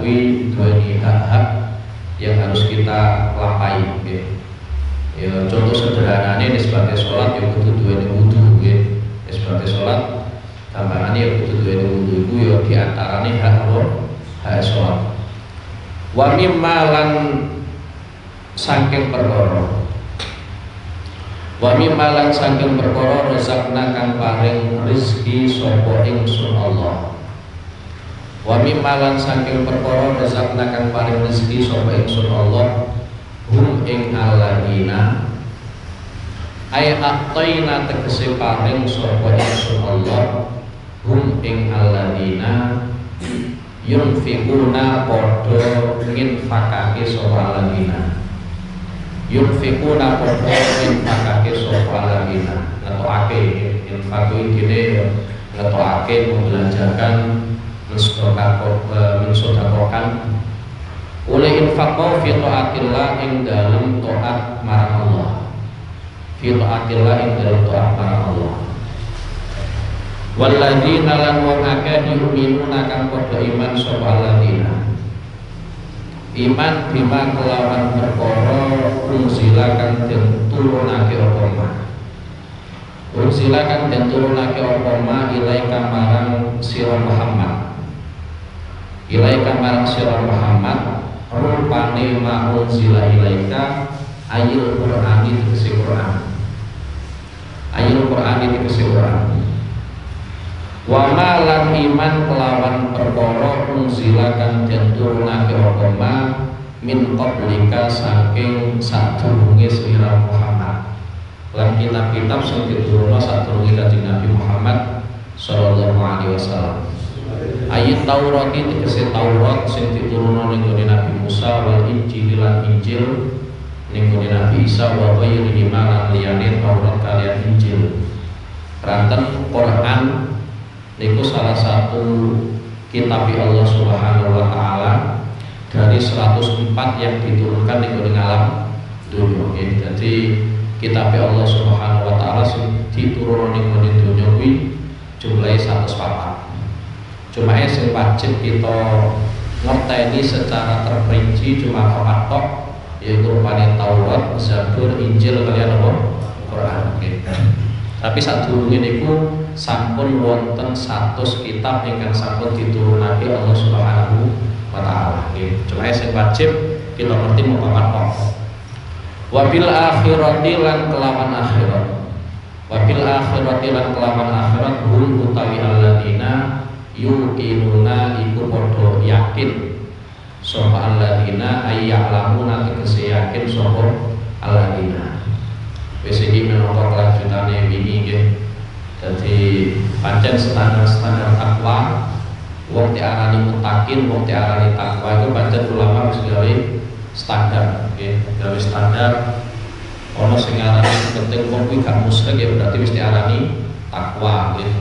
kuwi duweni hak-hak yang harus kita lampahi nggih. Ya contoh sederhanane sebagai sholat ya kudu duweni wudu nggih. Sebagai sholat gambarane ya kudu duweni wudu iku ya diantarane hak Allah, hak sholat. Wa mimma lan saking perkara wa mimma lan saking perkara rezekna kang paring rezeki sapa ingsun Allah. Wa mimma lan saking perkara rezekna kang paring rezeki sapa ingsun Allah hum ing aladina ay aqtaina tegese paring sapa ingsun Allah hum ing aladina yunfiquna padha nginfakake sapa aladina yunfiquna padha nginfakake sapa aladina ngetokake infak iki ngetokake membelanjakan mensodakokan oleh infak mau fi taatillah ing dalem taat marang Allah fi taatillah ing dalem taat marang Allah walladzina lan wong akeh yu'minuna kang padha iman sapa alladzina iman bima kelawan perkara unzila kang den turunake apa ma unzila kang den turunake apa ma ilaika marang sira Muhammad ilaika marang sira Muhammad rupane ma unzila ilaika ayil Qur'ani tegese Qur'an ayil Qur'ani tegese Qur'an wa ma lan iman kelawan perkara unzila kang den turunake apa ma min qablika saking sadurunge sira Muhammad lan kitab-kitab sing diturunno sadurunge Kanjeng Nabi Muhammad sallallahu alaihi wasallam ayat Taurat iki tegese Taurat sing diturunno ning Nabi Musa wal Injil lan Injil ning Nabi Isa wa ghairi lan liyane Taurat kaliyan Injil ranten Quran niku salah satu kitab Allah Subhanahu wa taala dari 104 yang diturunkan ning alam dunya. Jadi kitab Allah Subhanahu wa taala sing diturunkan ning dunya kuwi jumlahe 104. Cuma sing wajib kita ngerteni secara terperinci cuma 4 tok yaitu rupane Taurat, Zabur, Injil kaliyan apa? Quran. Tapi sadurunge niku sampun wonten 100 kitab ingkang sampun diturunake Allah Subhanahu wa taala. Nggih, cuma sing wajib kita ngerti mau apa. Wa bil akhirati lan kelawan akhirat. Wa bil akhirati lan kelawan akhirat hum utawi alladzina yuqinuna iku padha yakin sapa alladzina ayya'lamuna tegese yakin sapa alladzina. Wis iki menapa kelanjutane wingi nggih. Dadi pancen standar-standar takwa wong diarani mutakin, wong diarani takwa itu pancen ulama wis gawe standar nggih, gawe standar. Ono sing arani penting wong kuwi gak musyrik ya berarti wis diarani takwa nggih.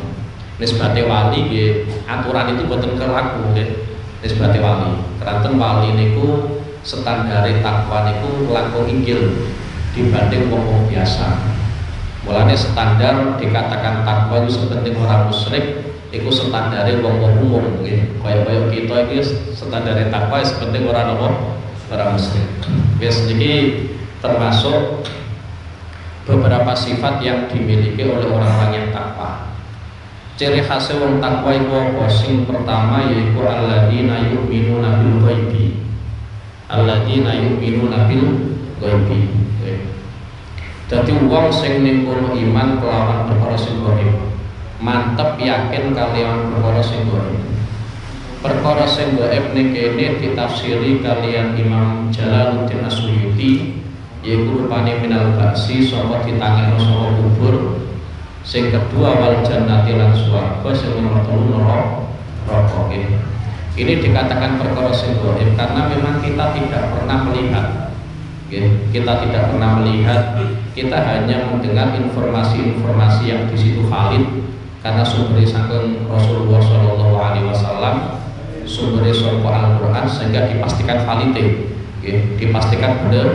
Nisbate wali nggih, aturan itu boten kelaku nggih. Nisbate wali. Keranten wali niku standare takwa niku langkung inggil dibanding wong biasa. Mulane standar dikatakan takwa itu sepenting orang musyrik, itu standare wong-wong umum nggih. Kaya kita iki standare takwa sepenting orang musyrik. Wis iki termasuk beberapa sifat yang dimiliki oleh orang-orang yang takwa. Ciri khas wong takwa iku apa? Sing pertama yaiku alladzina yu'minuna bil ghaibi. Alladzina yu'minuna bil ghaibi. Dadi wong sing nimpul iman kelawan perkara sing gaib, mantep yakin kalian perkara sing gaib. Perkara sing gaib ning kene ditafsiri kalian Imam Jalaluddin As-Suyuti yaiku rupane minal ba'si sapa ditangekno saka kubur. Sing kedua wal jannati lan swarga, sing nomor 3 neraka. Ini dikatakan perkara sing gaib karena memang kita tidak pernah melihat. Kita tidak pernah melihat, kita hanya mendengar informasi-informasi yang di situ valid karena sumbernya saking Rasulullah Shallallahu Alaihi Wasallam, sumbernya saka Al-Quran sehingga dipastikan valid, dipastikan benar.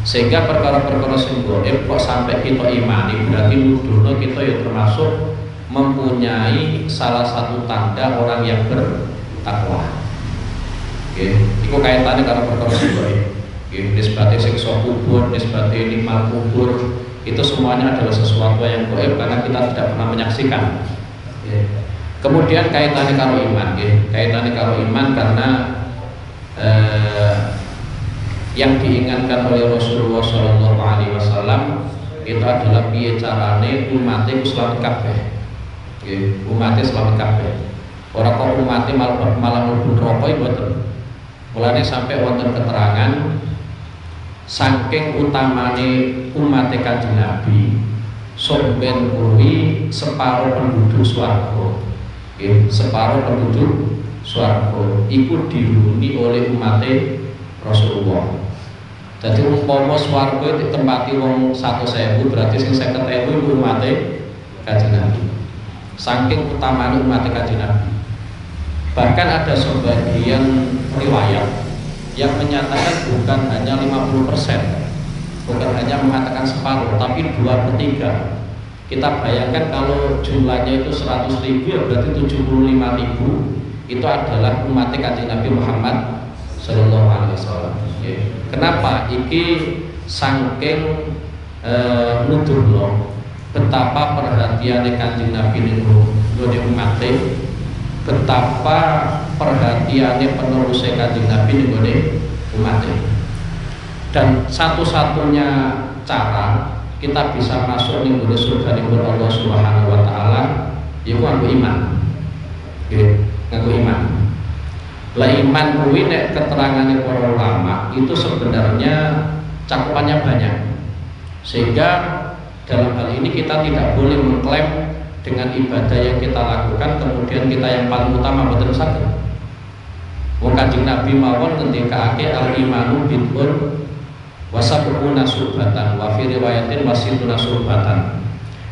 Sehingga perkara-perkara sing gaib kok sampai kita imani berarti nuduhno kita ya termasuk mempunyai salah satu tanda orang yang takwa. Iku kaitannya karo perkara sing nisbate siksa kubur, nisbate nikmat kubur, itu semuanya adalah sesuatu yang gaib karena kita tidak pernah menyaksikan. Kemudian kaitannya karo iman, kaitannya karo iman karena yang diingatkan oleh Rasulullah SAW itu adalah piye carane umat iku selamat kabeh. Umat selamat kabeh. Ora kok umat malah mlebu neraka iki mboten. Mulane sampai wonten keterangan saking utamane umat Kanjeng Nabi somben kuwi separuh penduduk swarga. Separuh penduduk swarga iku dihuni oleh umat Rasulullah. Jadi umpama swarga ditempati wong 100.000 berarti sing 50.000 iku umat Kanjeng Nabi. Saking utamane umat Kanjeng Nabi. Bahkan ada sebagian riwayat yang menyatakan bukan hanya 50%, bukan hanya mengatakan separuh, tapi 2/3. Kita bayangkan kalau jumlahnya itu 100.000 ya berarti 75.000 itu adalah umat Kanjeng Nabi Muhammad Sallallahu Alaihi Wasallam. Kenapa? Iki saking nuduhno betapa perhatiannya Kanjeng Nabi niku nggone umat, betapa perhatiannya penerusnya Kanjeng Nabi nggone umat. Dan satu-satunya cara kita bisa masuk ning surga Allah Subhanahu wa taala yaiku nganggo iman. Nganggo iman. Lah iman kuwi nek keterangane para ulama itu sebenarnya cakupannya banyak. Sehingga dalam hal ini kita tidak boleh mengklaim dengan ibadah yang kita lakukan kemudian kita yang paling utama betul saged. Wong Kanjeng Nabi mawon ngendikake al-imanu bid'un wa sab'una syu'batan wa fi riwayatin wasituna syu'batan.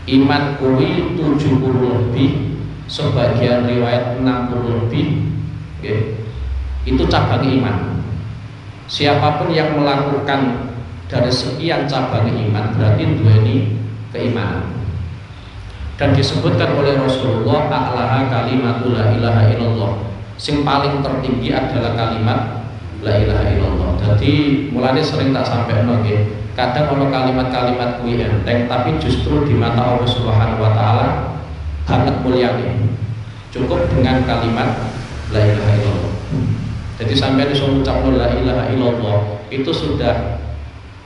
Iman kuwi 70 lebih, sebagian riwayat 60 lebih. Itu cabang iman. Siapapun yang melakukan dari sekian cabang iman berarti duweni keimanan. Dan disebutkan oleh Rasulullah a'laha kalimatul la ilaha illallah. Sing paling tertinggi adalah kalimat la ilaha illallah. Jadi mulane sering tak sampaikan nggih. Kadang ono kalimat-kalimat kuwi enteng tapi justru di mata Allah Subhanahu wa taala sangat mulyane. Cukup dengan kalimat la ilaha illallah. Jadi sampai iso ngucapno la ilaha illallah itu sudah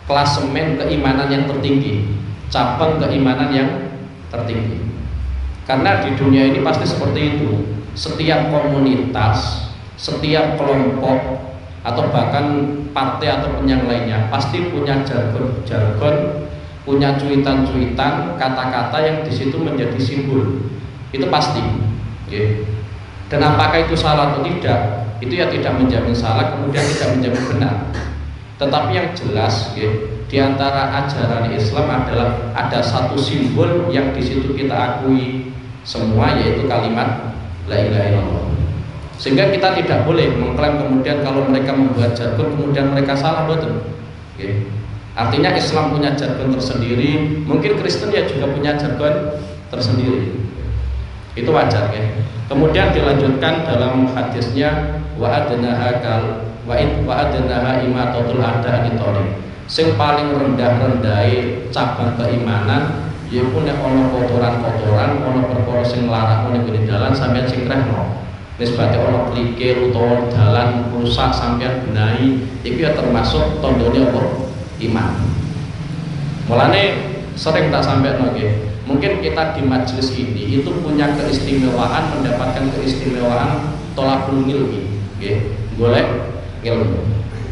klasemen keimanan yang tertinggi, cabang keimanan yang tertinggi. Karena di dunia ini pasti seperti itu. Setiap komunitas, setiap kelompok atau bahkan partai atau yang lainnya pasti punya jargon, punya cuitan-cuitan, kata-kata yang di situ menjadi simbol. Itu pasti. Dan apakah itu salah atau tidak? Itu ya tidak menjamin salah, kemudian tidak menjamin benar. Tetapi yang jelas, di antara ajaran Islam adalah ada satu simbol yang di situ kita akui semua, yaitu kalimat la ilaha illallah. Sehingga kita tidak boleh mengklaim kemudian kalau mereka membuat jargon kemudian mereka salah, betul. Artinya Islam punya jargon tersendiri, mungkin Kristen ya juga punya jargon tersendiri. Itu wajar ya. Kemudian dilanjutkan dalam hadisnya wa adnaha imatatul a'da anit. Sing paling rendah-rendahe cabang keimanan yaiku nek ana kotoran-kotoran, ana perkara sing larang ning dalan sampeyan sing krehno. Nisbate ana klikir utawa dalan rusak sampeyan benahi, iku ya termasuk tandane apa? Iman. Mulane sering tak sampaikan nggih. Mungkin kita di majelis ini itu punya keistimewaan, mendapatkan keistimewaan tolakul ilmi, golek ilmu.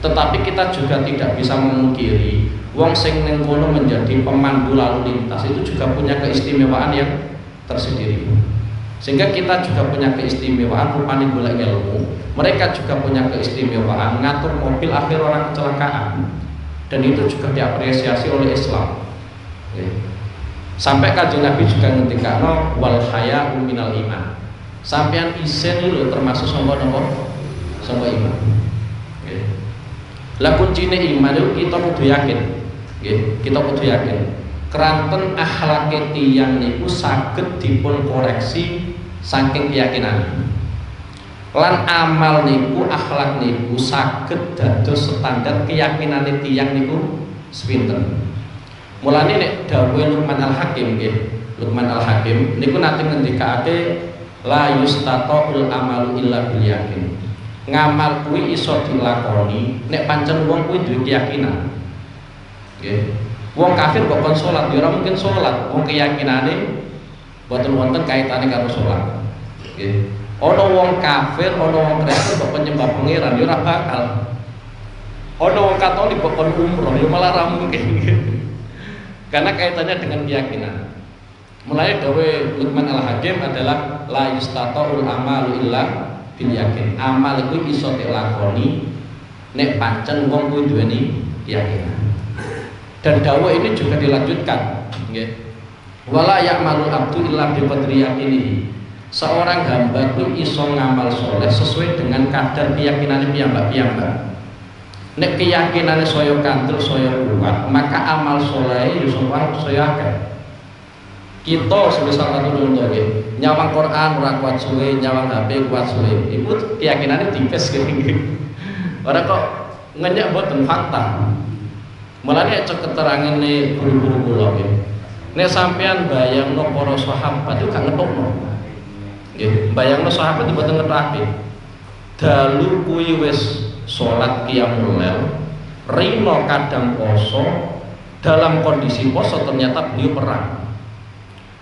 Tetapi kita juga tidak bisa memungkiri wong sing ning kono menjadi pemandu lalu lintas itu juga punya keistimewaan yang tersendiri. Sehingga kita juga punya keistimewaan rupane golek ilmu. Mereka juga punya keistimewaan ngatur mobil akhir orang kecelakaan. Dan itu juga diapresiasi oleh Islam. Sampai Kanjeng Nabi juga ngendikano wal haya'u minal iman. Sampeyan isen itu termasuk sangka napa? Sangka iman. Lah kuncine iman itu kita kudu yakin. Kita kudu yakin. Keranten akhlake tiyang niku saged dipun koreksi saking keyakinan. Lan amal niku akhlak niku saged dados standar keyakinane tiyang niku sepinten. Mulane nek dawuh Luqman Al-Hakim nggih, Luqman Al-Hakim niku nate ngendikake la yustata'ul amalu illa bil yakin. Ngamal kuwi iso dilakoni nek pancen wong kuwi duwe keyakinan. Nggih. Wong kafir kok kon salat ya ora mungkin salat, wong keyakinane boten wonten kaitane karo salat. Nggih. Ana wong kafir, ana wong Kristen kok penyembah pangeran ya ora bakal. Ana wong Katolik kok kon umroh ya malah ra mungkin. Karena kaitannya dengan keyakinan. Mulai dawuh Luqman Al-Hakim adalah la yustata'ul amalu illa bil yakin. Amal iku iso dilakoni nek pancen wong kuwi duweni keyakinan. Dan dawuh ini juga dilanjutkan, nggih. Wala ya'malul abdu illa bi qadri yaqinihi. Seorang hamba kuwi iso ngamal soleh sesuai dengan kadar keyakinane piyambak-piyambak. Nek keyakinane saya kandel saya kuat, maka amal soleh ya saya akeh. Kita sebesar satu contoh nggih, nyawang Quran ora kuat suwe, nyawang HP kuat suwe. Iku keyakinane tipis nggih. Ora kok ngenyak boten fakta. Mulane cek keterangane guru-guru kula nggih. Nek sampean bayangno para sahabat itu gak ngetokno. Nggih, bayangno sahabat mboten ngetokake. Dalu kuwi wis salat qiyamul lail, rino kadang poso, dalam kondisi poso ternyata beliau perang.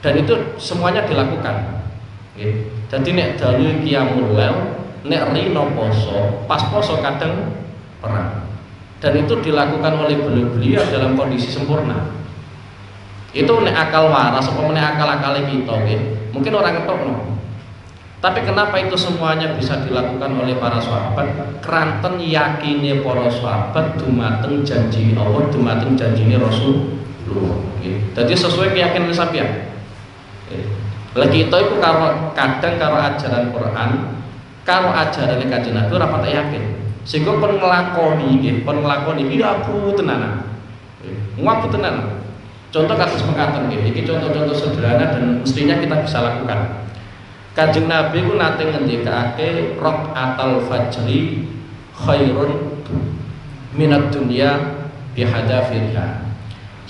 Dan itu semuanya dilakukan. Nggih. Jadi nek dalu qiyamul lail, nek rino poso, pas poso kadang perang. Dan itu dilakukan oleh beliau dalam kondisi sempurna. Itu nek akal waras apa nek akal-akale kita nggih, mungkin orang ngetokno. Tapi kenapa itu semuanya bisa dilakukan oleh para sahabat? Keranten yakine para sahabat dumateng janji Allah, dumateng janjine Rasulullah. Jadi sesuai keyakinan sampeyan. Lah kita itu kadang karo ajaran Quran, karo ajaran Kanjeng Nabi ora patek yakin. Sehingga pun nglakoni iki aku tenanan. Ngaku tenanan. Contoh kasus mengatakan ini contoh-contoh sederhana dan mestinya kita bisa lakukan. Kanjeng Nabi ku nate ngendikake rakaatal fajri khairun minad dunya bihadafirha.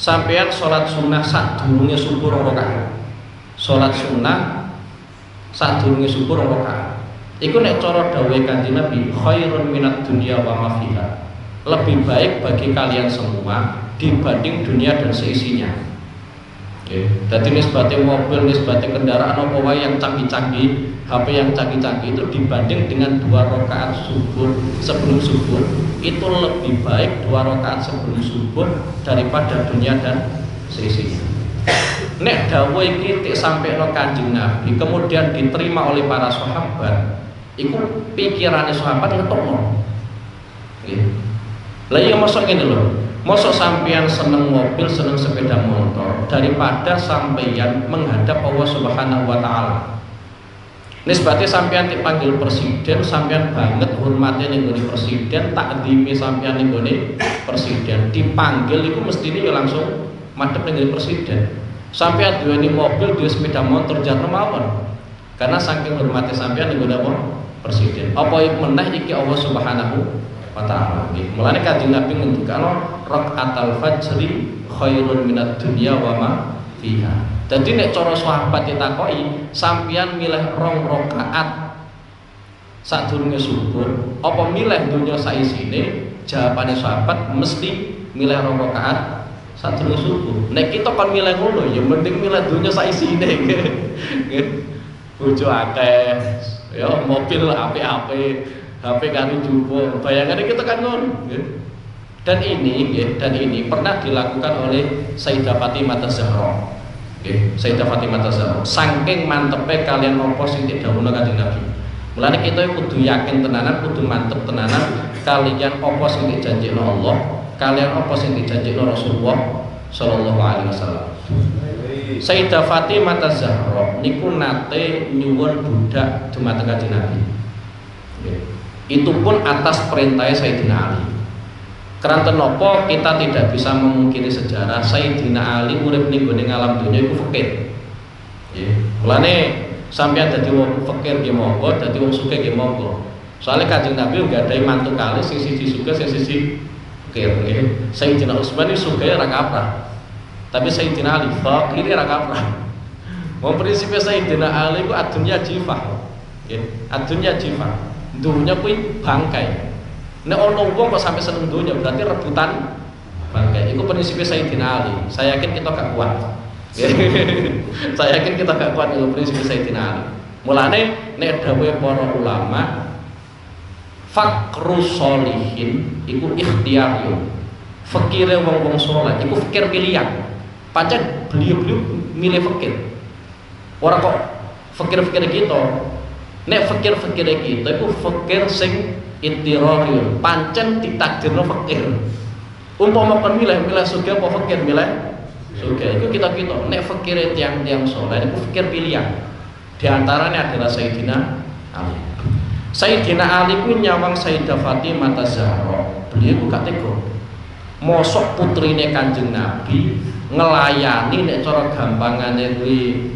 Sampeyan salat sunah sadurunge subuh 2 rakaat. Salat sunah sadurunge subuh 2 rakaat. Iku nek cara dawuh Kanjeng Nabi khairun minad dunya wa ma fiha. Lebih baik bagi kalian semua dibanding dunia dan seisinya. Oke, jadi nisbatnya mobil, nisbatnya kendaraan apa wae yang canggih-canggih, HP yang canggih-canggih itu dibanding dengan 2 rakaat subuh sebelum subuh itu lebih baik 2 rakaat sebelum subuh daripada dunia dan seisinya. Nek dawuh iki tik sampeno Kanjeng Nabi kemudian diterima oleh para sahabat, iku pikirane sahabat ngetokno. Nggih. Lah iya mosok ngene lho. Mosok sampeyan seneng mobil, seneng sepeda motor daripada sampeyan menghadap Allah Subhanahu wa taala. Nisbate sampeyan dipanggil presiden, sampeyan banget hormate ning gone presiden, takdime sampeyan ning gone presiden. Dipanggil iku mestine ya langsung madhep ning presiden. Sampeyan duweni mobil, duwe sepeda motor jatah mawon. Karena saking hormate sampeyan ning gone presiden. Apa meneh iki Allah Subhanahu wa ta'ala. Mulane Kanjeng Nabi ngendikano rakaatal fajri khairun minad dunya wa ma fiha. Dadi nek cara sahabat ditakoki, sampeyan milih 2 rakaat sadurunge subuh apa milih dunya saisine? Jawabane sahabat mesti milih 2 rakaat sadurunge subuh. Nek kita kon milih ngono ya mending milih dunya saisine. Nggih. Bojo akeh, ya mobil apik-apik, HP kami jumbo, bayangannya kita kan ngono. Dan ini pernah dilakukan oleh Sayyidah Fatimah Az-Zahra. Sayyidah Fatimah Az-Zahra. Saking mantepe kalian nopo sing didhawuhna Kanjeng Nabi. Mulane kita kudu yakin tenanan, kudu mantep tenanan kalian apa sing dijanjikno Allah, kalian apa sing dijanjikno Rasulullah sallallahu alaihi wasallam. Sayyidah Fatimah Az-Zahra niku nate nyuwun budak dumateng Kanjeng Nabi. Itu pun atas perintah Sayyidina Ali. Keranten napa kita tidak bisa memungkiri sejarah Sayyidina Ali urip ning gone alam dunya iku fakir. Nggih. Mulane Sampeyan dadi wong fakir nggih monggo, dadi wong sugih nggih monggo. Soale Kanjeng Nabi nggadahi mantu kalih sing siji sugih sing siji fakir nggih. Sayyidina Utsman iki sugih ora kaprah. Tapi Sayyidina Ali fakir ora kaprah. Wong prinsipe Sayyidina Ali ku adunya jifah. Nggih, adunya jifah. Dunya kuwi bangkai. Nek ana wong kok sampai seneng dunya berarti rebutan bangkai. Iku prinsipe Sayyidina Ali. Saya yakin kita gak kuat. Saya yakin kita gak kuat itu prinsip Sayyidina Ali. Mulane nek dawuhe para ulama fakru sholihin iku ikhtiyarun. Fakire wong-wong saleh iku fikir pilihan. Pancen beliau-beliau milih fakir. Ora kok fakir-fakir kita. Nek fakir-fakir kita iku fakir sing ittirariyun. Pancen ditakdirno fakir. Umpama kon milih sugih apa fakir milih sugih. Itu kita nek fakir tiang-tiang saleh iku fakir pilihan. Di antaranya adalah Sayyidina Ali. Sayyidina Ali ku nyawang Sayyidah Fatimah Az-Zahra. Beliau ku gak tega. Mosok putrine Kanjeng Nabi ngelayani nek cara gampangane kuwi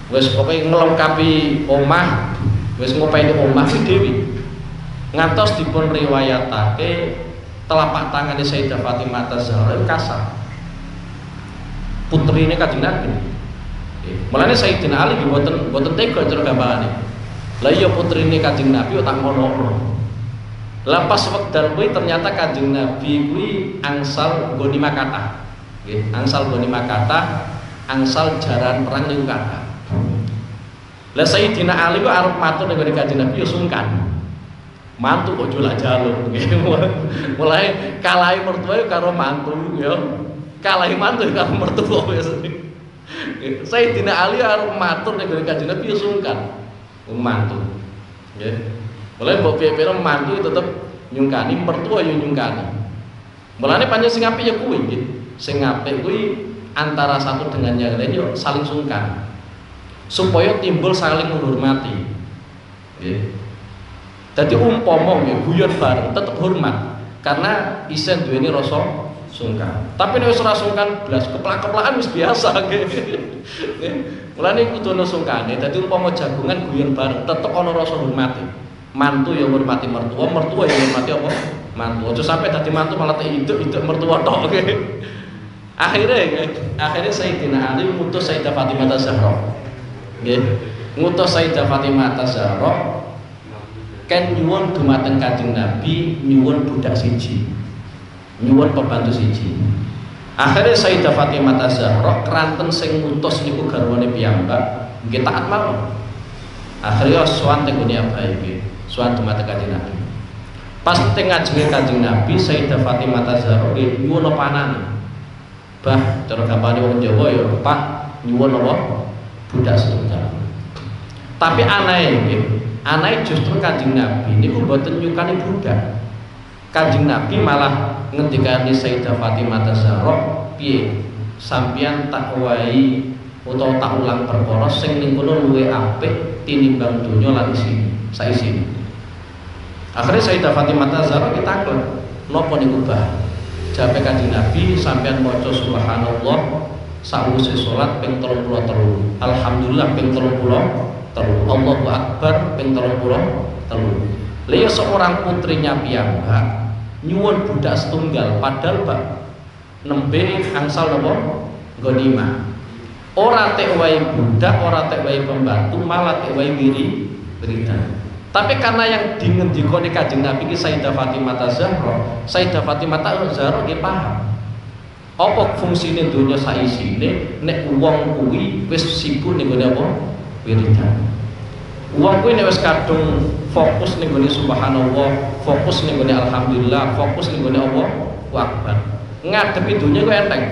wis pokoke nglengkapi omah, wis ngopeni omah kuwi dhewe. Ngantos dipun riwayatake telapak tangane Sayyidah Fatimah Az-Zahra kasar. Putrine Kanjeng Nabi. Mulane Sayyidina Ali nggih mboten tega cara gampangane. Lah iya putrine Kanjeng Nabi tak ngono. Lah pas wekdal kuwi ternyata Kanjeng Nabi kuwi angsal ghanimah kathah. Nggih, angsal ghanimah kathah, angsal jaran perang niku kathah. Lah Sayyidina Ali ku arep matur ning Kanjeng Nabi yo sungkan. Mantu ojo lak jaluk nggih. Mulai kalahi mertua karo mantu yo. Kalahi mantu karo mertua wis. Sayyidina Ali arep matur ning Kanjeng Nabi yo sungkan. Mantu. Nggih. Mulai mbok piye-piye mantu tetep nyungkani, mertua yo nyungkani. Mulane pancen sing apik ya kuwi nggih. Sing apik kuwi antara satu dengan yang lain yo saling sungkan. Supaya timbul saling menghormati. Nggih. Dadi umpama nggih guyon bareng tetep hormat karena isen duweni rasa sungkan. Tapi nek wis ora sungkan blas keplak-keplakan wis biasa nggih. Nggih. Mulane kudu ana sungkane. Dadi umpama jagungan guyon bareng tetep ana rasa hormati. Mantu yang hormati mertua, mertua yang hormati apa? Mantu. Aja sampai tadi mantu malah hidup mertua tok. Akhirnya Sayyidina Ali ngutus Sayyidah Fatimah Az-Zahra. Nggih. Ngutus Sayyidah Fatimah Az-Zahra kan nyuwun dumateng Kanjeng Nabi, nyuwun budak siji. Nyuwun pembantu siji. Akhirnya Sayyidah Fatimah Az-Zahra keranten sing ngutus niku garwane piyambak nggih taat mawon. Akhirnya sowan teng gone abahe nggih. Sowan dumateng Kanjeng Nabi. Pas teng ngajenge Kanjeng Nabi, Sayyidah Fatimah Az-Zahra nyuwun panane. Bah, cara gampane wong Jawa ya, Pak, nyuwun apa? Budak setunggal. Tapi anae nggih, anae justru Kanjeng Nabi niku mboten nyukani budak. Kanjeng Nabi malah ngendikani Sayyidah Fatimah Az-Zahra, piye? Sampeyan tak wahi utawa tak ulang perkara sing ning kono luwih apik tinimbang donya lan saisine. Akhirnya Sayyidah Fatimah Az-Zahra ditakon, napa niku Bah? Jawabe Kanjeng Nabi, sampeyan maca subhanallah sakwise salat ping 33. Alhamdulillah ping 33. Allahu Akbar ping 33. Lha ya seorang putrinya piyambak nyuwun budak setunggal padahal Pak nembe angsal napa? Ghanimah. Ora tek wae budak, ora tek wae pembantu, malah tek wae wiridan. Tapi karena yang dingendikane Kanjeng Nabi ki Sayyidah Fatimah Az-Zahra, Sayyidah Fatimah Az-Zahra nggih paham. Apa fungsine donya saisine nek wong kuwi wis sibuk ning gone apa? Wiridan. Wong kuwi nek wis kadung fokus ning gone subhanallah, fokus ning gone alhamdulillah, fokus ning gone apa? Akbar. Ngadepi donya ku enteng.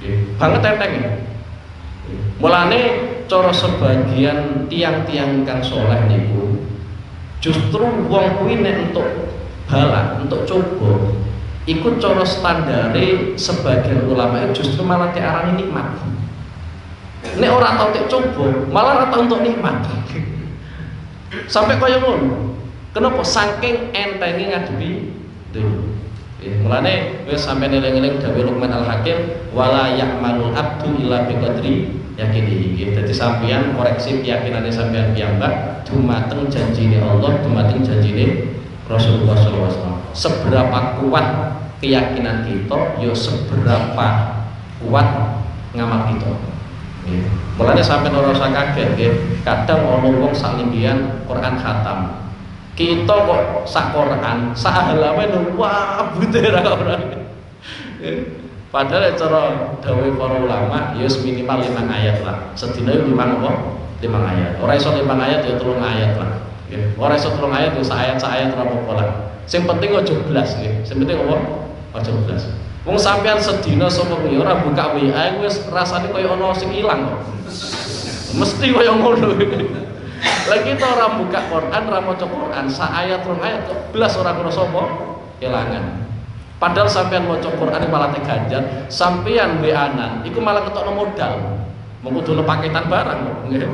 Nggih, banget enteng. Mulane cara sebagian tiang-tiang kang saleh niku justru wong kuwi nek entuk bala, entuk coba iku cara standare sebagian ulama justru malah diarani nikmat. Nek ora tau tek coba, malah ora tau entuk nikmat. Sampai kaya ngono. Kenapa saking entenge ngadepi dunya. Mulane wis sampe eling-eling dawuh Luqman Al-Hakim wala ya'malul abdu illa biqadri yakini iki. Dadi sampeyan koreksi keyakinane sampeyan piyambak dumateng janjine Allah, dumateng janjine Rasulullah SAW. Seberapa kuat keyakinan kita, ya seberapa kuat ngamal kita. Nggih. Mulane sampeyan ora usah kaget nggih. Kadang ana wong salimbian Quran khatam. Kita kok sak Quran, sak halaman wah butir ora. Padahal cara dawuh para ulama ya minimal 5 ayat lah. Sedina 5 apa? 5 ayat. Ora iso 5 ayat ya 3 ayat lah. Nggih. Ora iso 3 ayat ya sak ayat ora apa-apa lah. Sing penting aja blas nggih. Sing penting apa? Aja blas. Wong sampean sedina sapa kuwi ora buka WA wis rasane kaya ana sing ilang kok. Mesti kaya ngono. Lagi kita orang buka Quran, orang maca Quran, sa ayat rong ayat kok belas orang ngrasa apa? Kelangan. Padahal sampean maca Quran malah ganjar, sampean WA-an iku malah ketokno modal. Mengkudu paketan barang kok nggih.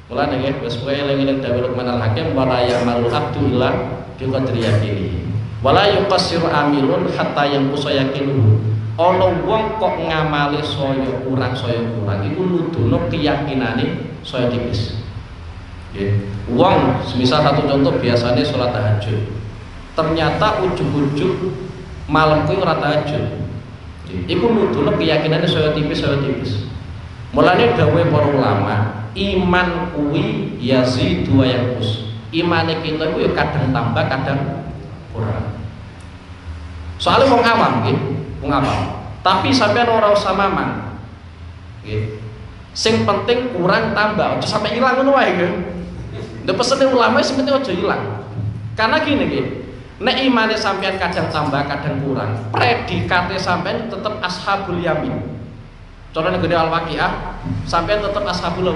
Mulane nggih wis kowe eling-eling dawuh Luqman Al-Hakim wala ya'malu abdu illa bi qadri yaqini. Wala yuqassiru amilun hatta yanqusa yaqinuhu. Ana wong kok ngamale saya kurang iku nuduno keyakinane saya tipis. Uang, misal satu contoh biasanya sholat tahajud, ternyata ujug-ujug malam kuwi ora tahajud. Iku nuduno keyakinane saya tipis. Mulane dawuhe para ulama, iman kuwi yazidu wa yanqus. Imane kita kuwi kadang tambah, kadang kurang. Soalnya wong awam nggih, wong awam. Tapi sampean ora usah mamang. Nggih. Sing penting kurang tambah, aja sampai ilang ngono wae nggih. Lha pesene ulama sing penting aja ilang. Karena gini nggih, nek imane sampean kadang tambah, kadang kurang, predikate sampean tetep ashabul yamin. Contohnya gede Al-Waqiah, sampean tetep ashabul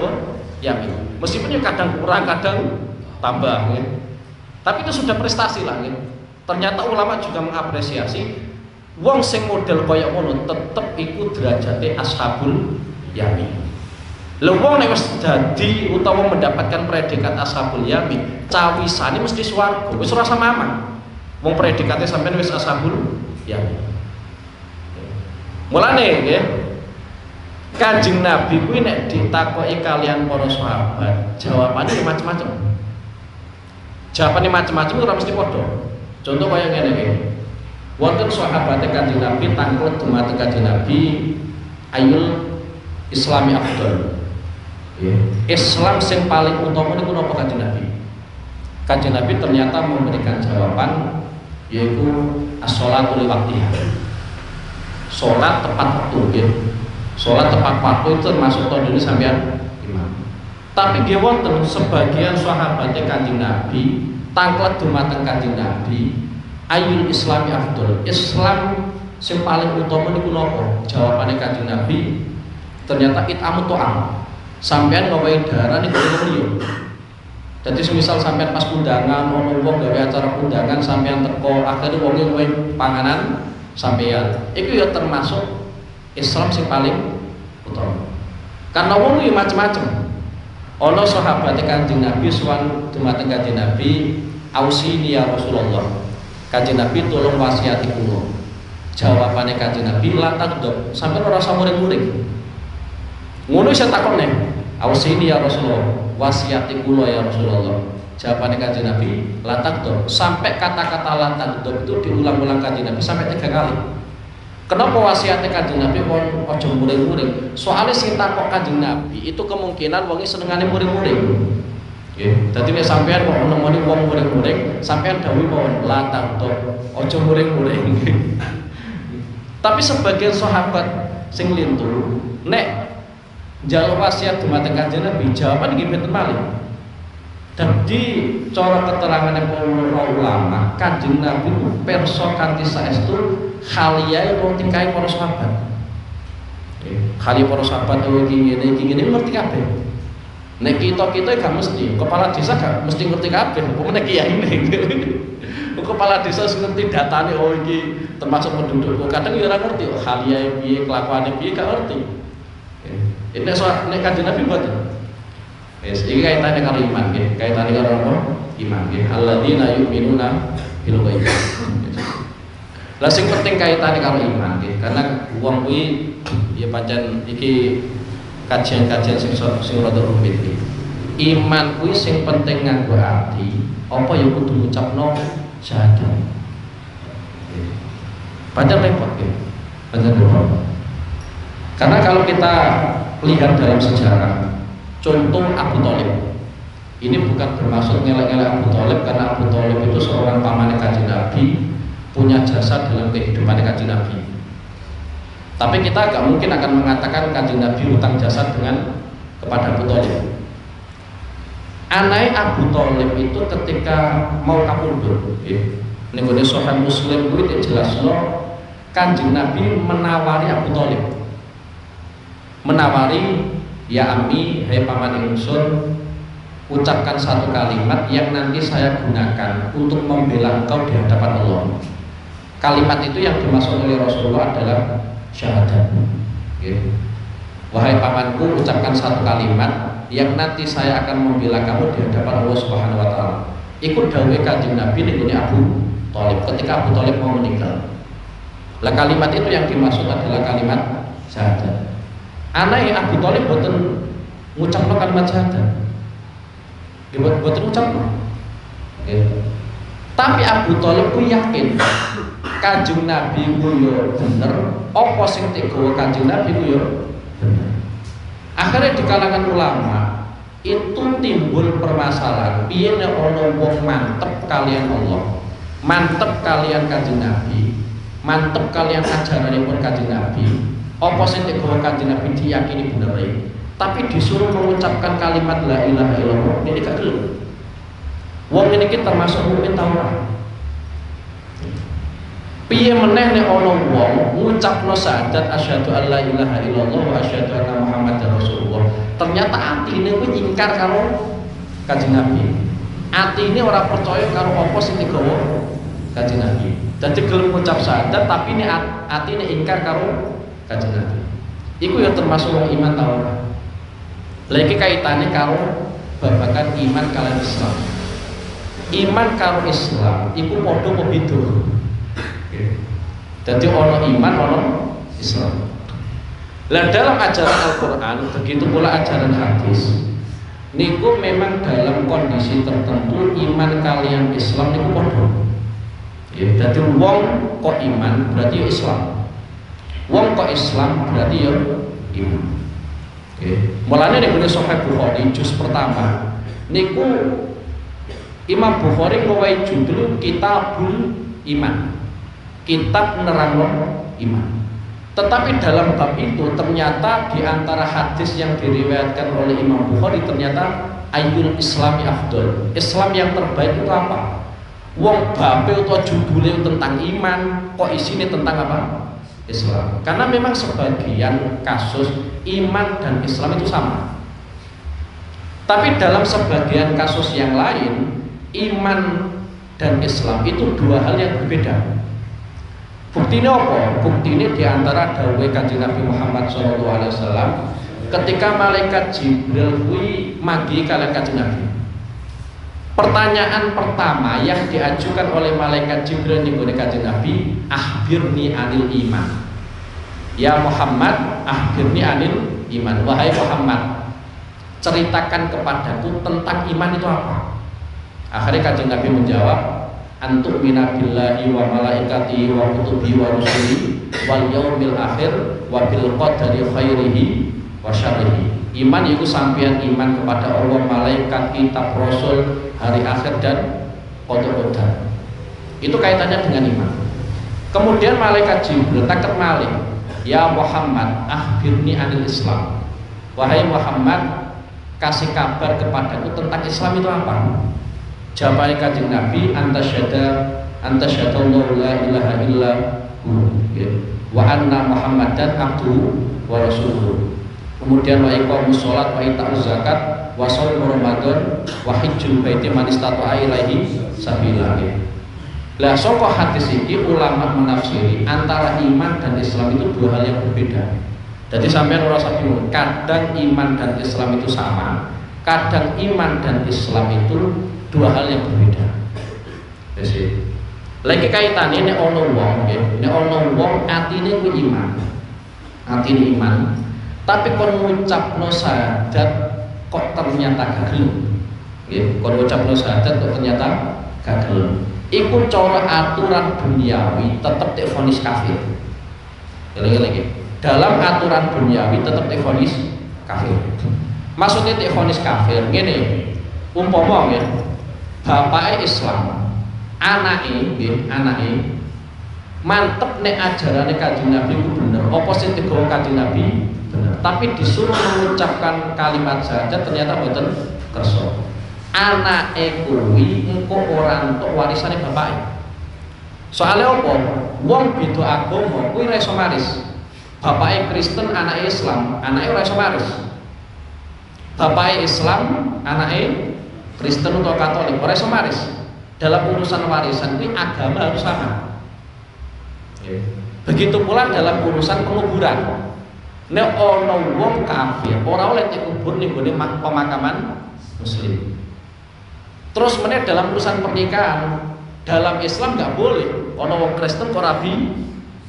yamin. Meskipun ya kadang kurang, kadang tambah nggih. Tapi itu sudah prestasi lah nggih. Ternyata ulama juga mengapresiasi wong sing model kaya ngono tetep iku derajate ashabul yamin. Lha wong nek wis dadi utawa mendapatkan predikat ashabul yamin, cawisane mesti swarga. Wis ora sama mamang. Wong predikate sampean wis ashabul yamin. Mulane nggih, Kanjeng Nabi kuwi nek ditakoki kalian para sahabat, jawabane macam-macam. Jawabane macam-macam ora mesti padha. Contoh kaya ngene iki. Wonten sahabate Kanjeng Nabi tanglet dumateng Kanjeng Nabi, ayul islami afdal. Islam yang paling utama niku napa Kanjeng Nabi? Kanjeng Nabi ternyata memberikan jawaban yaitu as-sholatu li waqtiha. Salat tepat waktu nggih. Salat tepat waktu itu termasuk tandune sampean imam. Tapi nggih wonten sebagian sahabat Kanjeng Nabi tanglet dumateng Kanjeng Nabi, ayul islami afdal. Islam yang paling utama niku napa? Jawabane Kanjeng Nabi ternyata it'amut ta'am. Sampean ngawain darah nih kalau jadi semisal sampean pas undangan, ono wong gawe acara undangan, sampean teko akhirnya wong ngawain panganan sampean, itu ya termasuk Islam sing paling utama. Karena wong iki macam-macam. Ono sahabat Kanjeng Nabi sowan dumateng Kanjeng Nabi, ausini ya Rasulullah. Kanjeng Nabi tolong wasiati kula. Jawabane Kanjeng Nabi la takdub, sampean ora usah muring-muring. Ngono saya takone. Ausini ya Rasulullah, wasiati kula ya Rasulullah. Jawabannya Kanjeng Nabi, la takdub. Sampai kata-kata la takdub itu diulang-ulang Kanjeng Nabi sampai 3 kali. Kenapa wasiatnya Kanjeng Nabi kon aja muring-muring? Soalnya sing takok Kanjeng Nabi itu kemungkinan wong senengane muring-muring. Nggih. Dadi nek sampean kok nemoni wong muring-muring, sampean dawuh mawon la takdub, aja muring-muring. Tapi sebagian sahabat sing lintur nek jalur wasiat dumateng Kanjeng Nabi jawaban nggih mboten malih. Dadi cara keterangan para ulama, Kanjeng Nabi perso kanthi saestu khaliyae wong tingkahe para sahabat. Khali para sahabat iki ngene ngerti kabeh. Nek kita gak mesti, kepala desa gak mesti ngerti kabeh, apa meneh kiai ini. Kepala desa ngerti datane oh iki termasuk penduduk. Kadang ya ora ngerti khaliyae piye, kelakuane piye gak ngerti. Ini soal nek Kanjeng Nabi mboten. Wis iki kaitane karo iman nggih, kaitane karo apa? Iman nggih. Alladzina yu'minuna bil ghaib. Lah sing penting kaitane karo iman nggih, karena wong kuwi ya pancen iki kajian-kajian sing rada rumit iki. Iman kuwi sing penting nganggo ati, apa ya kudu ngucapno syahadat. Padahal repot ya. Padahal repot. Karena kalau kita lihat dalam sejarah, contoh Abu Thalib. Ini bukan bermaksud ngelak-ngelak Abu Thalib, karena Abu Thalib itu seorang paman Kanjeng Nabi, punya jasa dalam kehidupan Kanjeng Nabi. Tapi kita agak mungkin akan mengatakan Kanjeng Nabi hutang jasa kepada Abu Thalib. Anai Abu Thalib itu ketika mau kapundhut, ning gone Sahih Muslim kuwi dijelasno Kanjeng Nabi menawari Abu Thalib. Menawari, ya Ami, hai paman ingsun, ucapkan satu kalimat yang nanti saya gunakan untuk membela engkau di hadapan Allah. Kalimat itu yang dimaksud oleh Rasulullah adalah syahadat. Wahai pamanku, ucapkan satu kalimat yang nanti saya akan membela kamu di hadapan Allah Subhanahu wa taala. Ikut dawuh Kanjeng Nabi ning Abu Thalib ketika Abu Thalib mau meninggal. Lah kalimat itu yang dimaksud adalah kalimat syahadat. Anake Abu Thalib boten ngucapno kalimat syahadat. Boten ngucapno. Tapi Abu Thalib ku yakin Kanjeng Nabi ku yo bener, apa sing digawa Kanjeng Nabi ku yo bener. Akhirnya di kalangan ulama itu timbul permasalahan, piye nek ana wong mantep kalian Allah, mantep kalian Kanjeng Nabi, mantep kalian ajaranipun Kanjeng Nabi, apa sing digawa Kanjeng Nabi diyakini bener e, tapi disuruh mengucapkan kalimat la ilaha illallah, ini gak gelem. Wong ini kita termasuk mukmin ta ora? Piye meneh nek ana wong ngucapno syahadat asyhadu alla ilaha illallah wa asyhadu anna muhammadar rasulullah, ternyata atine kuwi ingkar karo Kanjeng Nabi. Atine ora percaya karo apa sing digawa Kanjeng Nabi. Dadi gelem ngucap syahadat tapi nek atine ingkar karo Kanjeng Nabi. Iku ya termasuk wong iman ta ora? Lah iki kaitane karo babagan iman kalian Islam. Iman karo Islam iku padha apa beda? Jadi ono iman, ono Islam. Lah dalam ajaran Al-Quran, begitu pula ajaran hadis, niku memang dalam kondisi tertentu iman kalian Islam niku padha. Ya, jadi wong kok iman berarti ya Islam. Wong kok Islam berarti ya iman. Oke. Mulane nek ngene Sahih Bukhari juz pertama niku Imam Bukhari nggawe judul Kitabul Iman. Kitab nerangno iman. Tetapi dalam bab itu ternyata di antara hadis yang diriwayatkan oleh Imam Bukhari ternyata ayyul islami afdol. Islam yang terbaik itu apa? Wong bape utawa judule tentang iman, kok isine tentang apa? Islam. Karena memang sebagian kasus iman dan Islam itu sama. Tapi dalam sebagian kasus yang lain, iman dan Islam itu dua hal yang berbeda. Bukti ini apa? Bukti ini diantara dawuh Kanjeng Nabi Muhammad SAW ketika malaikat Jibril kuwi magi kalian Kanjeng Nabi. Pertanyaan pertama yang diajukan oleh malaikat Jibril ning Kanjeng Nabi, akhbirni anil iman. Ya Muhammad, akhbirni anil iman. Wahai Muhammad, ceritakan kepadaku tentang iman itu apa? Akhirnya Kanjeng Nabi menjawab, antuk minabillahi wa malaikatihi wa kutubihi wa rusulihi wal yaumil akhir wa bil qadari khairihi wa syarrihi. Iman itu sampeyan iman kepada Allah, malaikat, kitab, rasul, hari akhir dan qadar. Itu kaitannya dengan iman. Kemudian malaikat Jibril takut malih, ya Muhammad, akhbirni anil Islam. Wahai Muhammad, kasih kabar kepadaku tentang Islam itu apa? Jawabannya Kanjeng Nabi, antasyhadu la ilaha illa hu wa anna Muhammadan abduhu wa rasuluhu. Kemudian wa iqamus shalat wa ita'uz zakat wa shaum Ramadan wa hajjul baiti man istata'a ilaihi sabila. Lah saka hadis ini ulama menafsiri antara iman dan Islam itu dua hal yang berbeda. Jadi sampean ora usah bingung, kadang iman dan Islam itu sama, kadang iman dan Islam itu dua hal yang berbeda. Jadi, lagi kaitannya nek ana wong, nek ana wong atine ku iman. Atine iman. Tapi kon ngucapno syahadat kok ternyata gak gelem. Nggih, kon ngucapno syahadat kok ternyata gak gelem. Iku cara aturan duniawi tetep divonis kafir. Lagi-lagi. Dalam aturan duniawi tetep divonis kafir. Maksudnya divonis kafir ngene. Umpama ya, bapake Islam, anake mantep nek ajarane Kanjeng Nabi ku bener. Apa sing digawa Kanjeng Nabi bener. Tapi disuruh mengucapkan kalimat syahadat ternyata mboten kersa. Anake kuwi engko ora entuk warisane bapake. Soale apa? Wong beda agama kuwi ora iso waris. Bapake Kristen, anake Islam, anake ora iso waris. Bapake Islam, anake Kristen atau Katolik ora iso waris. Dalam urusan warisan ini agama harus sama. Begitu pula dalam urusan penguburan. Nek ana wong kafir ora oleh dikubur ning gone pemakaman muslim. Terus meneh dalam urusan pernikahan, dalam Islam nggak boleh ana wong Kristen kok rabi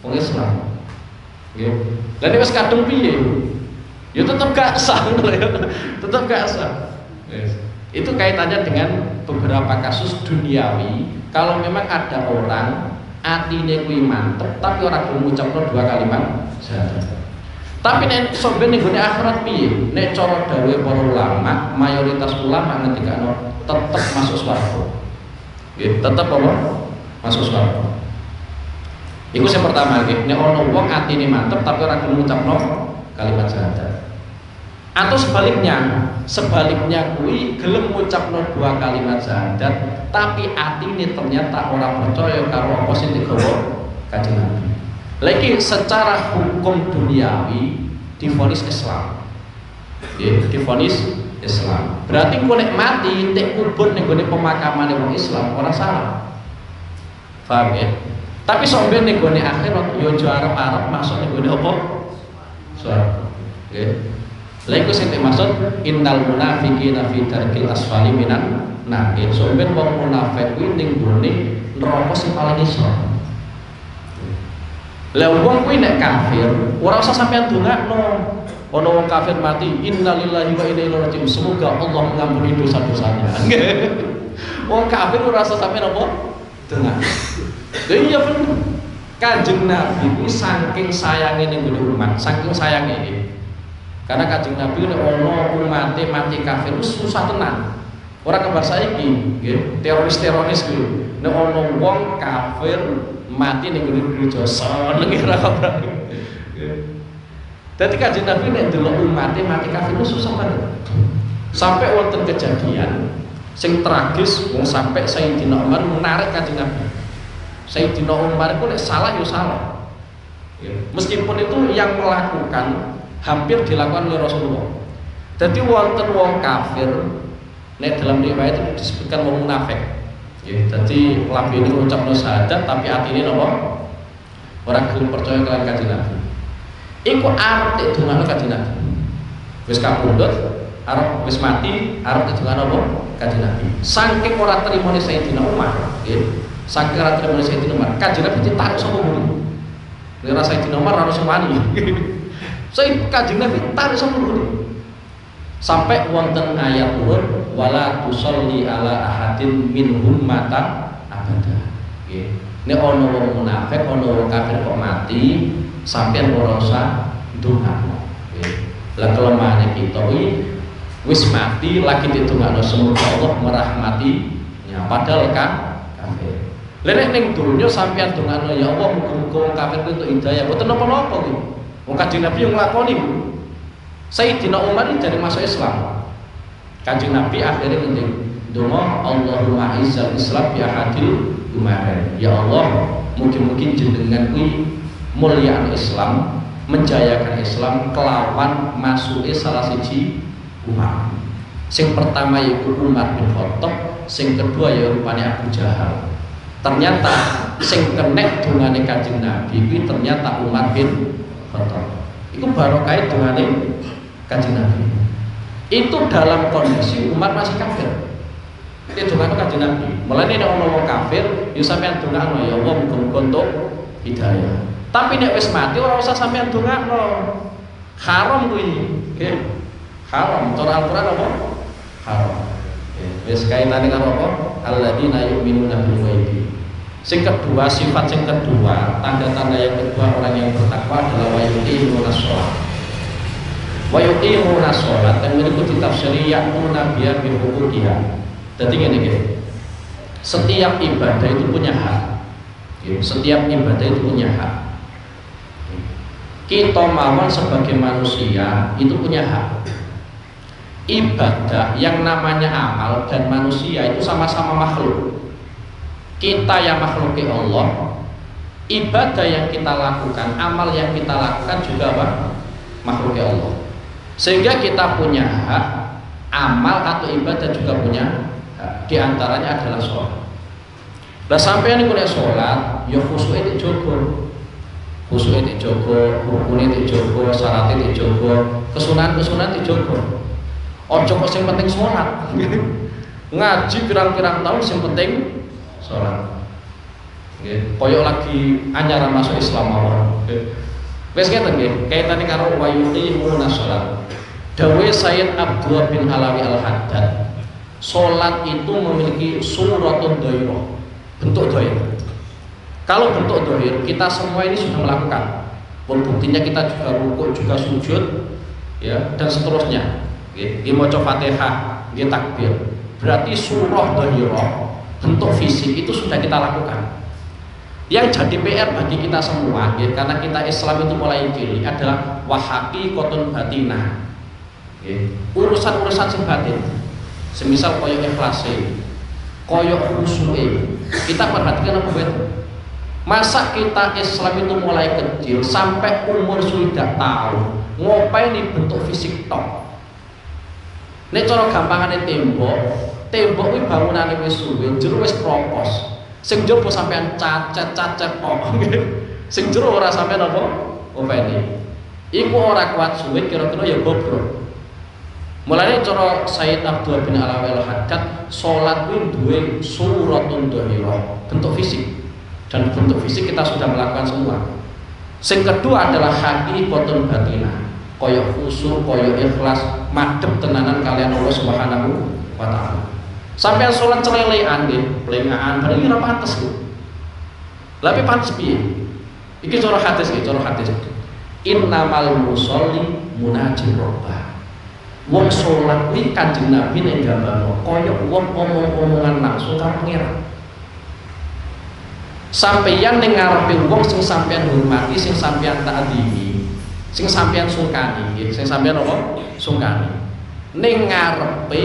wong Islam. Nggih. Lah nek wis kadung piye? Ya tetep gak sah, tetep gak sah. Itu kaitannya dengan beberapa kasus duniawi. Kalau memang ada orang atine kuwi mantep tapi ora gelem ngucapno dua kalimat syahadat. Tapi nek sampe ning gone akhirat piye? Nek cara dawuhe para ulama, mayoritas ulama ngendikane tetep masuk swarga. Nggih, tetep apa? Masuk swarga. Iku sing pertama nggih, nek ana wong atine mantep tapi ora gelem ngucapno kalimat syahadat. Atau sebaliknya kuwi gelem ngucapno dua kalimat syahadat tapi atine ternyata ora percaya karo apa sing digawa Kanjeng Nabi. Lagi secara hukum duniawi divonis Islam. Nggih, divonis Islam. Berarti engko nek mati tek kubur ning gone pemakamane wong Islam ora salah. Paham ya? Tapi sampe ning gone akhirat yo aja arep-arep masuk ning gone apa? Swarga. Nggih. Lha iku sing dimaksud innal munafiqina fi darkil asfali minan nar. Sampeyan wong munafik kuwi ning gone neraka sing paling isor. Lah wong kuwi nek kafir ora usah sampeyan ndongakno. Ana wong kafir mati, innalillahi wa inna ilaihi raji'un. Semoga Allah mengampuni dosa-dosanya. Wong kafir ora usah sampeyan apa? Ndongakno. Lha iya bener. Kanjeng Nabi kuwi saking sayange ning gone umat, saking sayange iki. Karena Kanjeng Nabi nek ana umate mati kafir wis susah tenan. Ora kembar saiki, nggih, teroris-teroris kuwi. Nek ana wong kafir mati ning gereja seneng ora kabar. Dadi Kanjeng Nabi nek delok umate mati kafir wis susah banget. Sampai wonten kejadian sing tragis wong sampai Sayyidina Umar menarik Kanjeng Nabi. Sayyidina Umar itu nek salah ya salah. Meskipun itu yang melakukan hampir dilakukan oleh Rasulullah. Jadi wonten wong kafir, nek dalam riwayat itu disebutkan wong munafik. Jadi lambene ngucapno syahadat tapi atine napa? Ora gelem percaya kalian Kanjeng Nabi. Iku arep didongakno Kanjeng Nabi. Wis kapundhut, arep wis mati, arep didongakno apa? Kanjeng Nabi. Saking ora trimane Sayyidina Umar, nggih. Saking ora trimane Sayyidina Umar, Kanjeng Nabi ditarik saka mburi. Nek Sayyidina Umar ora iso wani. Saya Kanjeng Nabi tarik sama dulu sampai wonten ayat turun wala tusolli ala ahadin minhum mata abada. Nek ana wong munafik, ana wong kafir kok mati, sampeyan ora usah ndongakno. Lah kelemahane kita iki wis mati lagi ditungakno semoga Allah merahmatinya padahal kan kafir. Lah nek ning donya sampeyan ndongakno ya Allah muga-muga wong kafir ku entuk hidayah, boten napa-napa iki. Wong Kanjeng Nabi yang nglakoni. Sayyidina Umar ini dari masuk Islam. Kanjeng Nabi akhirnya ngending, "Donga Allahumma izzal Islam bi ahadil umarin." Ya Allah, mungkin jenengan kuwi mulyaan Islam, menjayakan Islam kelawan masuke salah siji umat. Sing pertama yaiku Umar bin Khattab, sing kedua ya rupane Abu Jahal. Ternyata sing kenek dongane Kanjeng Nabi kuwi ternyata Umar bin itu barokah dongane Kanjeng Nabi. Itu dalam kondisi Umar masih kafir. Dia dongane Kanjeng Nabi. Mulane nek ana wong kafir, ya sampean dongakno ya Allah muga-muga entuk hidayah. Tapi nek wis mati ora usah sampean dongakno. Haram kuwi. Nggih. Haram. Cara Al-Qur'an apa? Haram. Wis kaitane karo apa? Alladzina yu'minuna bil ghaibi. Sing kedua, sifat yang kedua, tanda-tanda yang kedua orang yang bertakwa adalah wa yuqimuna shalah. Wa yuqimuna shalah dan mengikuti tafsir ya'muna biha bi huquqiha. Dadi ngene iki. Setiap ibadah itu punya hak. Setiap ibadah itu punya hak. Kita mawon sebagai manusia itu punya hak. Ibadah yang namanya amal dan manusia itu sama-sama makhluk. Kita yang makhluk Allah, ibadah yang kita lakukan, amal yang kita lakukan juga apa? Makhluk Allah. Sehingga kita punya hak, amal atau ibadah juga punya hak. Di antaranya adalah sholat. Lah sampeyan niku nek sholat, ya khusyuke dijogo. Khusyuke dijogo, rukune dijogo, syaratnya dijogo, kesunahan dijogo. Ojo kok sing penting sholat. Ngaji pirang-pirang tahun sing penting sholat. Nggih, koyo lagi anyaran masuk Islam mawon. Wis ngeten nggih, kaitane karo wa yuqimuna shalat. Dawe Sayyid Abdullah bin Alawi Al-Haddad, salat itu memiliki suratun dhairah, bentuk dhair. Kalau bentuk dhair, kita semua ini sudah melakukan. Buktinya kita juga rukuk, juga sujud, ya, dan seterusnya. Nggih, maca Fatihah, nggih takbir. Berarti surah dhairah, bentuk fisik itu sudah kita lakukan. Yang jadi PR bagi kita semua, ya, karena kita Islam itu mulai cilik adalah wahaqiqatun batinah. Urusan-urusan sing batin. Semisal koyo ikhlase, koyo khusyuke. Kita perhatikan apa itu? Masa kita Islam itu mulai kecil sampai umur sudah tahun, ngopaini bentuk fisik tok. Nek cara gampangane tembok kuwi bangunane wis suwe, jero wis kropos. Sing jero sampean cacet-cacet kok. Sing jero ora sampean apa? Openi. Iku ora kuat suwe kira-kira ya bobrok. Mulane cara Sayyid Abdullah bin Alawi Al-Haddad, salat kuwi duwe suratun dhairah, bentuk fisik. Dan bentuk fisik kita sudah melakukan semua. Sing kedua adalah haqiqatun batinah. Kaya khusyuk, kaya ikhlas, madhep tenanan kalian Allah Subhanahu wa taala. Sampai sholat celelean nggih, plengaan bareng iki ora pantes kok. Lha pantes piye? Iki cara hadis nggih, cara hadis. Innamal musolli munajir rabbah. Wong sholat kuwi Kanjeng Nabi nek gambarno kaya wong omong-omongan langsung karo pangeran. Sampeyan ning ngarepe wong sing sampeyan hormati, sing sampeyan ta'dhimi, sing sampeyan sungkani nggih, sing sampeyan apa? Sungkani. Ning ngarepe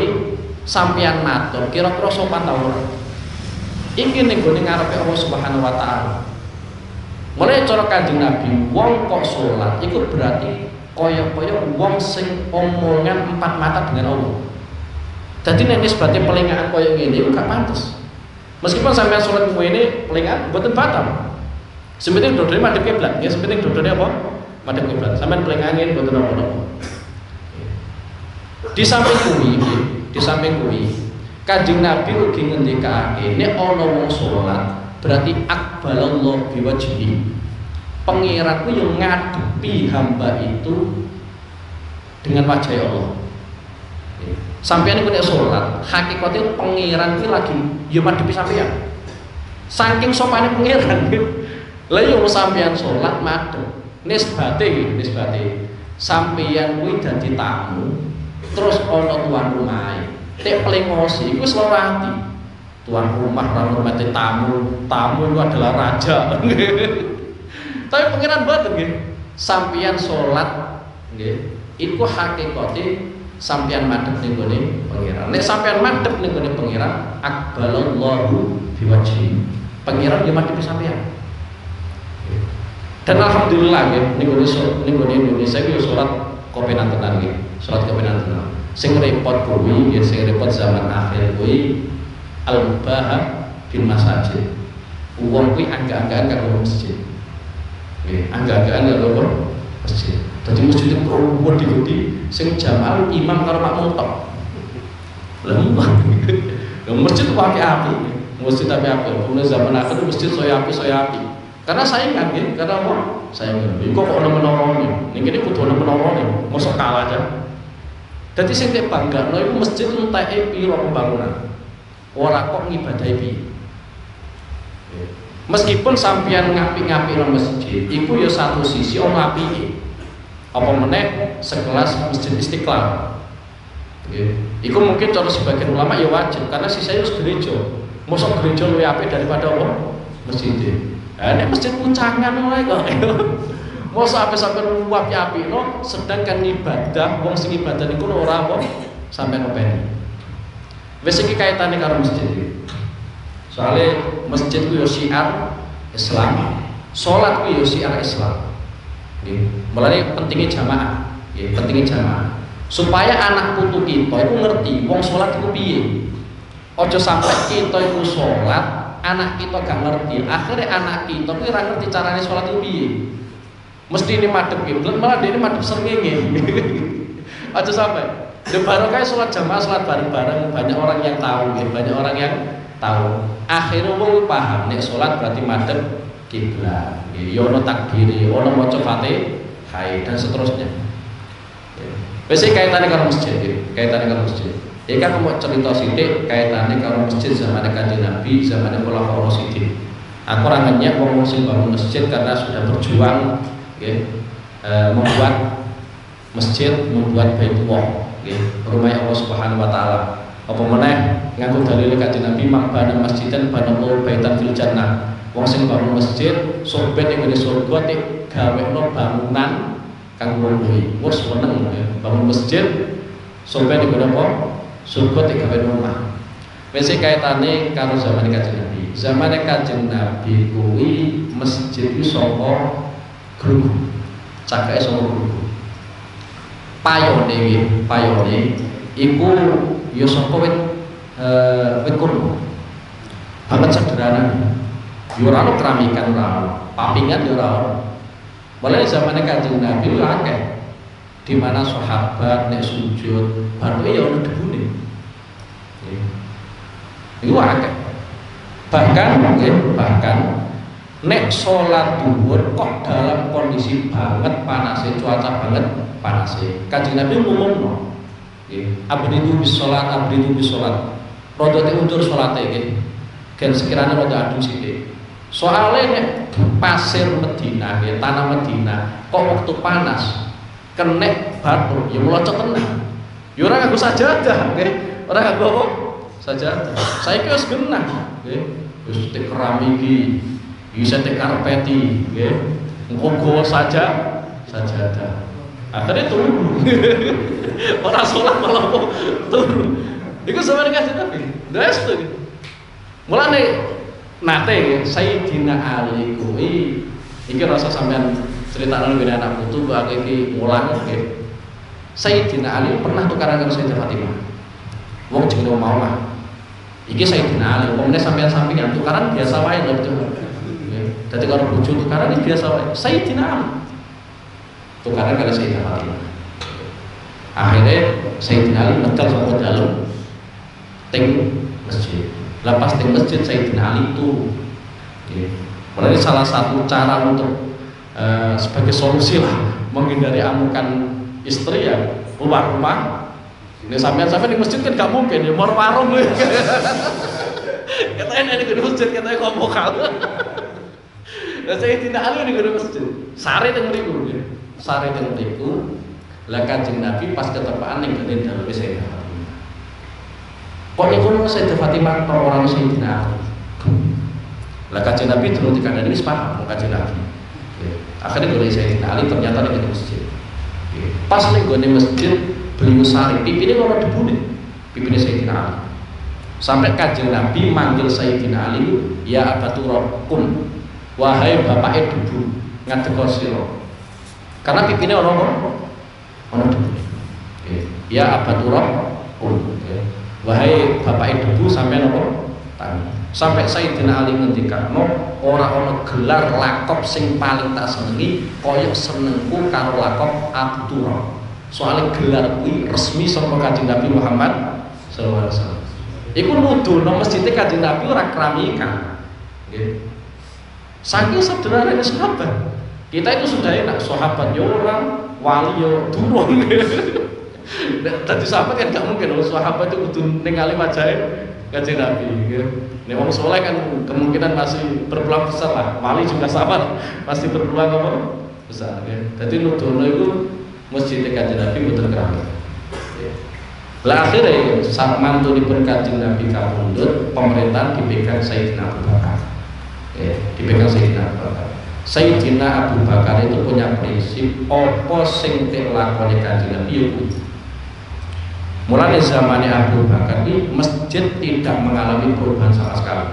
sampeyan matur kira-kira sopan ta ora? Iki ning gone ngarepe Allah Subhanahu wa taala. Mulai cara Kanjeng Nabi, wong kok salat iku berarti kaya-kaya wong sing omongan empat mata dengan Allah. Dadi nek nisbate pelingaan kaya ngene iku gak pantes. Meskipun sampeyan salat ngene pelingaan mboten batal. Sepenting dodone madhep kiblat, ya sepenting dodone apa? Madhep kiblat. Sampeyan pelingaan ngene mboten apa-apa. Di samping kuwi Kanjeng Nabi ugi ngendikake nek ana wong salat berarti aqbalallahu biwajhi. Pangeran ku yang ngadepi hamba itu dengan wajah Allah. Sampeyan niku nek salat, hakikate pangeran ku lagi ya ngadepi sampeyan. Saking sopane pangeran. Lah yo sampeyan salat madhep. Nisbate sampeyan kuwi dadi tamu. Terus ana tuan rumah, tek plengosi, iku wis lara ati. Tuan rumah ra hormati tamu itu adalah raja. Tapi pangeran boten nggih. Sampeyan salat nggih, iku hakikate sampeyan madhep ning gone pangeran. Nek sampeyan madhep ning gone pangeran, aqbalallahu biwajhi. Pangeran yo madhep sampeyan. Dan alhamdulillah nggih ning gone Indonesia iki salat kopenan tenan nggih. Salat kepenan tenan. Sing repot kuwi nggih, sing repot zaman akhir kuwi al-mubah bin masajid. Wong kuwi angga-anggaan karo masjid. Nggih, angga-anggaan karo masjid. Dadi masjid itu ruwet digudi sing jamaah imam karo makmum tok. Lha masjid wae api. Masjid api-api. Mulai zaman akhir masjid soya api. Karena saya nggih, karena apa? Saya nggih. Kok ana menorone. Ning kene kudu ana menorone. Mosok kalah aja. Dadi sing tak banggakno iku masjid enteke piro pembangunan. Ora kok ngibadahi piye. Meskipun sampeyan ngapik-ngapik nang masjid, iku ya satu sisi ana apike. Apa meneh sekelas Masjid Istiqlal. Iku mungkin cara sebagian ulama ya wajib karena sisanya harus gereja. Mosok gereja luwih apik daripada apa? Masjid. Nek masjid puncangan wae kok. Mosok sampe api-apikno sedangkan ibadah wong sing ibadah niku ora apa sampe ngopeni. Wis iki kaitane karo masjid. Soale masjid ku yo syiar Islam, salat ku yo syiar Islam. Nggih. Mulane pentingnya jamaah, nggih, pentingnya jamaah. Supaya anak putu kita itu ngerti wong salat iku piye. Aja sampai kita iku salat anak kita gak ngerti, akhirnya anak kita itu ora ngerti caranya sholat itu piye. Mesti ini madhep kiblat, malah dia ini madhep srengenge. Aja sampai. Ya barokah sholat jamaah, sholat bareng-bareng, banyak orang yang tahu, ya, banyak orang yang tahu. Akhirnya wong paham nek sholat berarti madhep kiblat. Ya ono takbiri, ono maca Fatihah dan seterusnya. Wis kaitannya karo masjid, kaitannya karo masjid. Ya kan mau cerita sithik kaitannya karo masjid zaman Kanjeng Nabi, zaman Khulafaur Rasyidin. Aku ora ngenyak wong sing bangun masjid karena sudah berjuang nggih, membuat masjid, membuat Baitullah nggih, rumah Allah Subhanahu wa taala. Apa meneh nganggo dalil Kanjeng Nabi mabana masjidan banallahu baitan fil jannah. Wong sing bangun masjid sorbet ing surga tik gawekno bangunan kang luwih. Wes meneng ya. Bangun masjid sorbet ing apa? Surga tiga rumah. Wis kaitane karo zaman Kanjeng Nabi. Zaman Kanjeng Nabi kuwi masjid iki saka grup. Cakake saka grup. Payone iku ya saka wit kurma. Banget sederhana. Yo ora ono keramikan ora ono, papingan yo ora ono. Mulai zaman Kanjeng Nabi lho akeh. Di mana sahabat nek sujud baru ya ono debune. Itu akeh. Bahkan nek sholat duhur kok dalam kondisi banget panasnya, cuaca banget panasnya. Kanjeng Nabi ngomong, abridu bis sholat. Rodo te undur sholatnya, kan sekiranya rodo adu sithik. Soalnya nek pasir Medina, tanah Medina, kok waktu panas, kenek batu, ya melocot tenang. Ya orang nganggo sajadah, orang nganggo apa? Sajadah. Saya kira genah, wis tek keramik iki, bisa tek karpeti, engko saja sajadah. Akhirnya turun. Orang sholat malah turun. Iku sampeyan kasih Nabi. Ndas tuh. Mulane nate Sayyidina Ali kuwi iki rasa sampean critakno ngene anak putu kok iki mulang nggih. Sayyidina Ali pernah tukaran karo Sayyidah Fatimah. Wong jenenge Maulah. Iki Sayyidina Ali, pomene sampean sampingan tukaran biasa wae lho itu. Nggih. Dadi karo bojo tukaran iki biasa wae. Sayyidina Ali tukaran karo Sayyidah Fatimah. Akhirnya Sayyidina Ali medal saka dalem teng masjid. Lepas teng masjid Sayyidina Ali itu Ini salah satu cara untuk sebagai solusi lah menghindari amukan istri ya keluar rumah. Ini sampai di masjid kan gak mungkin ya mau warung gue. Katanya ini di masjid katanya kok mokal. Dan Sayyidina Ali di masjid. Sare teng mriku ya. Sare teng mriku. Lah Kanjeng Nabi pas ketepaan ning gene daleme Sayyidah Fatimah. Kok niku Sayyidah Fatimah orang Sayyidina Ali. Lah Kanjeng Nabi turun di kandang ini paham Kanjeng Nabi. Akhirnya gue Sayyidina Ali ternyata di masjid. Pas ning gone masjid beliau sari pipine ora debune. Pipine Sayyidina Ali. Sampai Kanjeng Nabi manggil Sayyidina Ali, "Ya Abaturah kum." Wahai bapake debu, ngadeg sira. Karena pipine ora debu. Ya Abaturah kum. Wahai bapake debu sampean apa? Tangi. Sampai Sayyidina Ali ngendikano ora ana gelar lakop sing paling tak senengi kaya senengku karo lakop Abaturah. Soalnya gelar kuwi resmi saka Kanjeng Nabi Muhammad sallallahu alaihi wasallam. Iku nuduhno masjid Kanjeng Nabi ora keramikan. Nggih. Saking sederhananya sahabat. Kita itu sudah enak, sahabat yo orang, wali yo durung. Dadi sahabat kan gak mungkin loh, sahabat itu kudu ningali wajahe Kanjeng Nabi. Nek wong saleh kan kemungkinan masih berpeluang besar lah. Wali juga sama, pasti berpeluang apa? Besar. Jadi nudono itu masjid Kanjeng Nabi mboten keramat. Lah akhirnya saat mantunipun Kanjeng Nabi kapundhut, pemerintahan dipegang Sayyidina Abu Bakar. Dipegang Sayyidina Abu Bakar. Sayyidina Abu Bakar itu punya prinsip apa sing dilakoni Kanjeng Nabi itu. Mulai zamannya Abu Bakar ini masjid tidak mengalami perubahan sama sekali.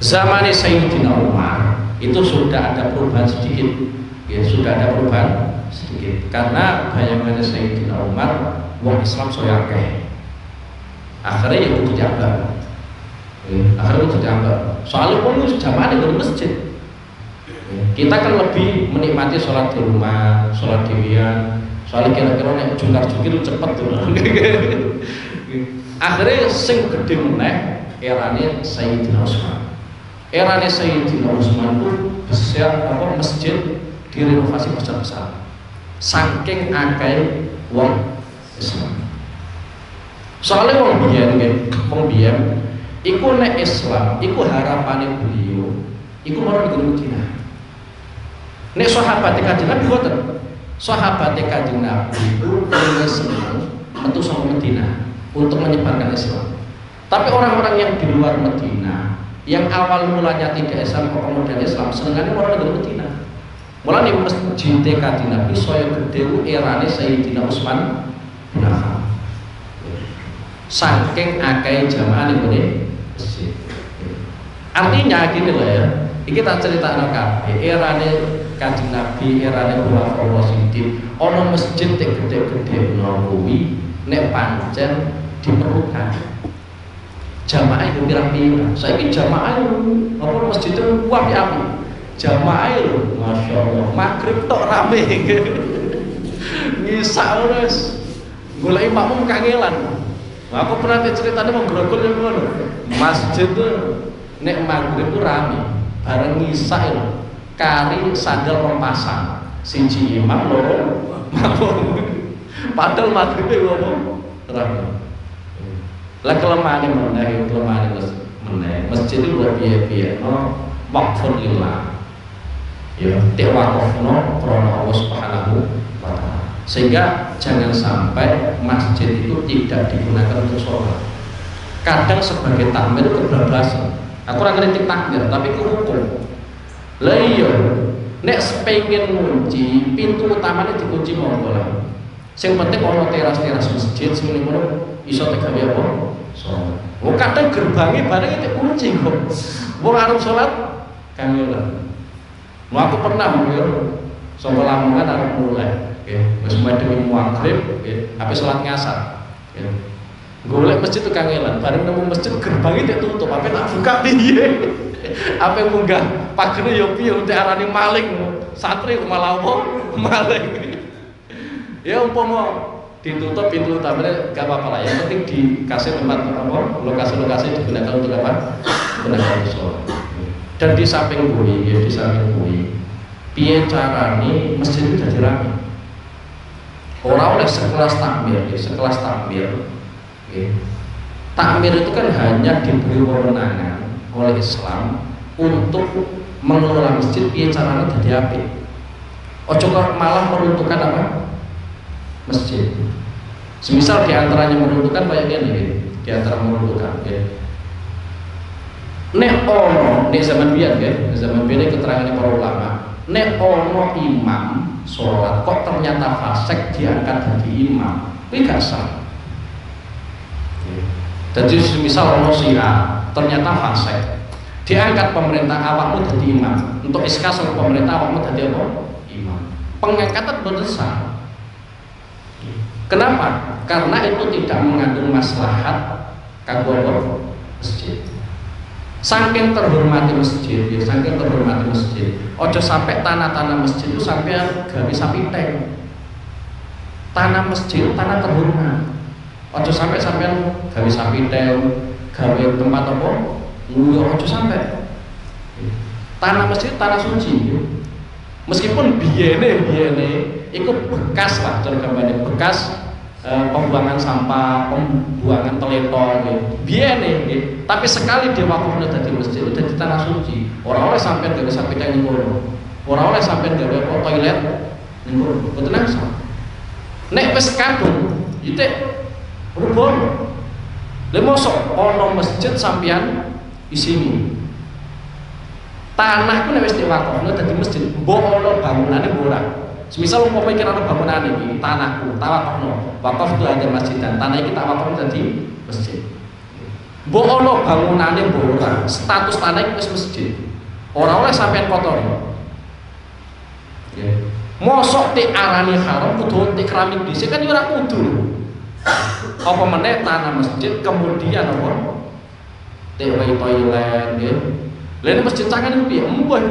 Zamannya Sayyidina Umar itu sudah ada perubahan sedikit. Ya, sudah ada perubahan sedikit. Karena bayangannya Sayyidina Umar, wong Islam saya akeh. Akhirnya ya kudu diambak. Akhirnya kudu diambak. Soalnya pun jamaah di masjid. Kita kan lebih menikmati sholat di rumah, sholat dewian. Soalnya kira-kira nek jungkar-jungkir cepet tuh. Akhirnya sing gede meneh erane Sayyidina Utsman. Erane Sayyidina Utsman itu besar apa masjid direnovasi besar-besar. Saking akeh wong Islam. Soalnya wong biyen iku nek Islam, iku harapane beliau, iku marang di Madinah. Nek sahabat Kanjeng Nabi boten. Sahabat Kanjeng Nabi itu senang metu sama Madinah untuk menyebarkan Islam. Tapi orang-orang yang di luar Madinah, yang awal mulanya tidak Islam kemudian Islam, senengannya orang di Madinah. Mulane masjid Kanjeng Nabi saya gede erane Sayyidina Utsman bin Affan. Saking akeh jamaah ning masjid. Artinya gini loh ya. Iki tak critakno kabeh erane Kanjeng Nabi, erane Khulafaur Rasyidin, ana masjid sing gede-gede kuwi nek pancen diperlukan. Jamaah itu pirang-pirang. Saiki jamaah apa masjid itu apik-apik. Jamaah lho, masyaallah, magrib tok rame. Ngisa wis goleki makmum kangelan. Nah, aku pernah ceritanya mau grogol yang ngono. Masjid tuh nek magrib tuh rame. Bareng ngisa lho. Kari sandal rompasang, siji imam loro makmum. Padahal maghribe ngomong terang. Lah kelemahan meneh, masjid itu luar biasa. Waqfun lillah. Ya, tiwaqafno krana Allah Subhanahu wa taala. Sehingga jangan sampai masjid itu tidak digunakan untuk sholat. Kadang sebagai takmir kebablasan. Aku ora kritik takmir, tapi itu hukum. Lah iya, nek pengen ngunci, pintu utamanya dikunci monggo lah. Sing penting ana teras-teras masjid sing ngono iso tegawe apa? Salat. Wong kadang gerbangnya bareng dikunci kok. Wong arep salat kangelan. Mau aku pernah yo saka Lamongan arep mulai, nggih, wis madhep maghrib, nggih, ape salat ngasar. Nggih. Golek masjid itu kangelan, bareng nemu masjid gerbangnya ditutup, ape tak buka piye? Apa yang munggah pagere yo piye arane maling santri malah apa maling. Ya umpama ditutup pintu utamanya gak apa-apa lah, yang penting dikasih tempat apa lokasi-lokasi digunakan untuk apa? Digunakan untuk sholat. Dan di samping kuwi, ya di samping kuwi piye carane masjid itu jadi rame. Ora oleh sekelas takmir, sekelas takmir. Takmir itu kan hanya diberi wewenangan oleh Islam untuk mengelola masjid piye caranya dadi apik. Ojo malah meruntuhkan apa? Masjid. Semisal diantaranya meruntuhkan kayak gini, diantara meruntuhkan. Nek ono nek zaman biyen zaman biyen keterangan para ulama, nek ono imam sholat kok ternyata fasik diangkat jadi imam, kuwi gak sah. Jadi semisal ono Syiah ternyata fasik, diangkat pemerintah awakmu jadi imam, untuk iskas pemerintah awakmu jadi apa? Imam. Pengangkatan bersah. Kenapa? Karena itu tidak mengandung maslahat kanggo masjid. Saking terhormati masjid, ya saking terhormati masjid. Ojo sampai tanah-tanah masjid itu sampai gawe sapi teng. Tanah masjid, tanah terhormat. Ojo sampai sampean gawe sapi teng, gawe tempat apa? Nguyuh ojo sampai. Tanah masjid tanah suci. Meskipun biyene itu bekas lah, cara gambarnya bekas pembuangan sampah, pembuangan teleton gitu. Biyene gitu. Tapi sekali dia wakafnya dadi masjid, itu dadi tanah suci. Ora oleh sampean gawe sepeda ning kono. Ora oleh sampean gawe toilet ning kono. Boten nangsa. Nek wis kadung, itik rubono. Lha mosok ana masjid sampean isini. Tanah ku nek wis diwakafno dadi masjid, mbok ana bangunane mbok ora. Semisal umpama iki ana bangunan iki, tanahku tak wakafno. Wakaf itu ada masjid dan tanah iki tak wakafno dadi masjid. Mbok ana bangunane mbok ora, status tanah iki wis masjid. Ora oleh sampean kotori. Nggih. Mosok te arani haram kudu te keramik dhisik kan ora kudu. Apa meneh tanah masjid kemudian apa? Te toilet nggih. Lain masjid cangan piye? Mbah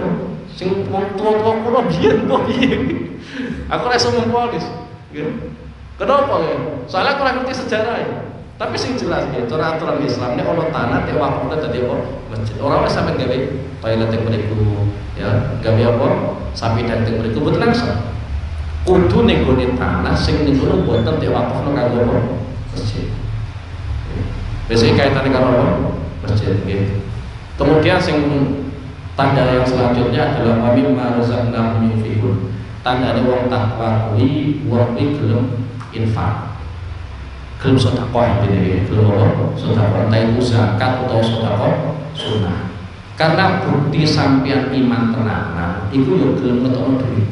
sing wong tuwa-tuwa kula biyen kok piye. Aku ora iso mempolis. Nggih. Kenapa ya? Soalnya aku ora ngerti sejarah ya. Tapi sing jelas ya, cara aturan Islam nek ana tanah tek wakafne dadi apa? Masjid. Ora wis sampe gawe toilet teng mriku, ya. Gawe apa? Sapi dan teng mriku mboten langsung. Kudu ning gone tanah sing ning kono mboten tek wakafno kanggo apa? Masjid. Biasanya kaitannya karo apa? Masjid nggih. Kemudian sing tanda yang selanjutnya adalah wa mimma razaqnahum yunfiqun. Tandane wong takwa kuwi wong iki gelem infak. Gelem sedekah iki gelem apa? Sedekah entah itu zakat atau sedekah sunnah. Karena bukti sampeyan iman tenanan iku yo gelem ngetokno duit.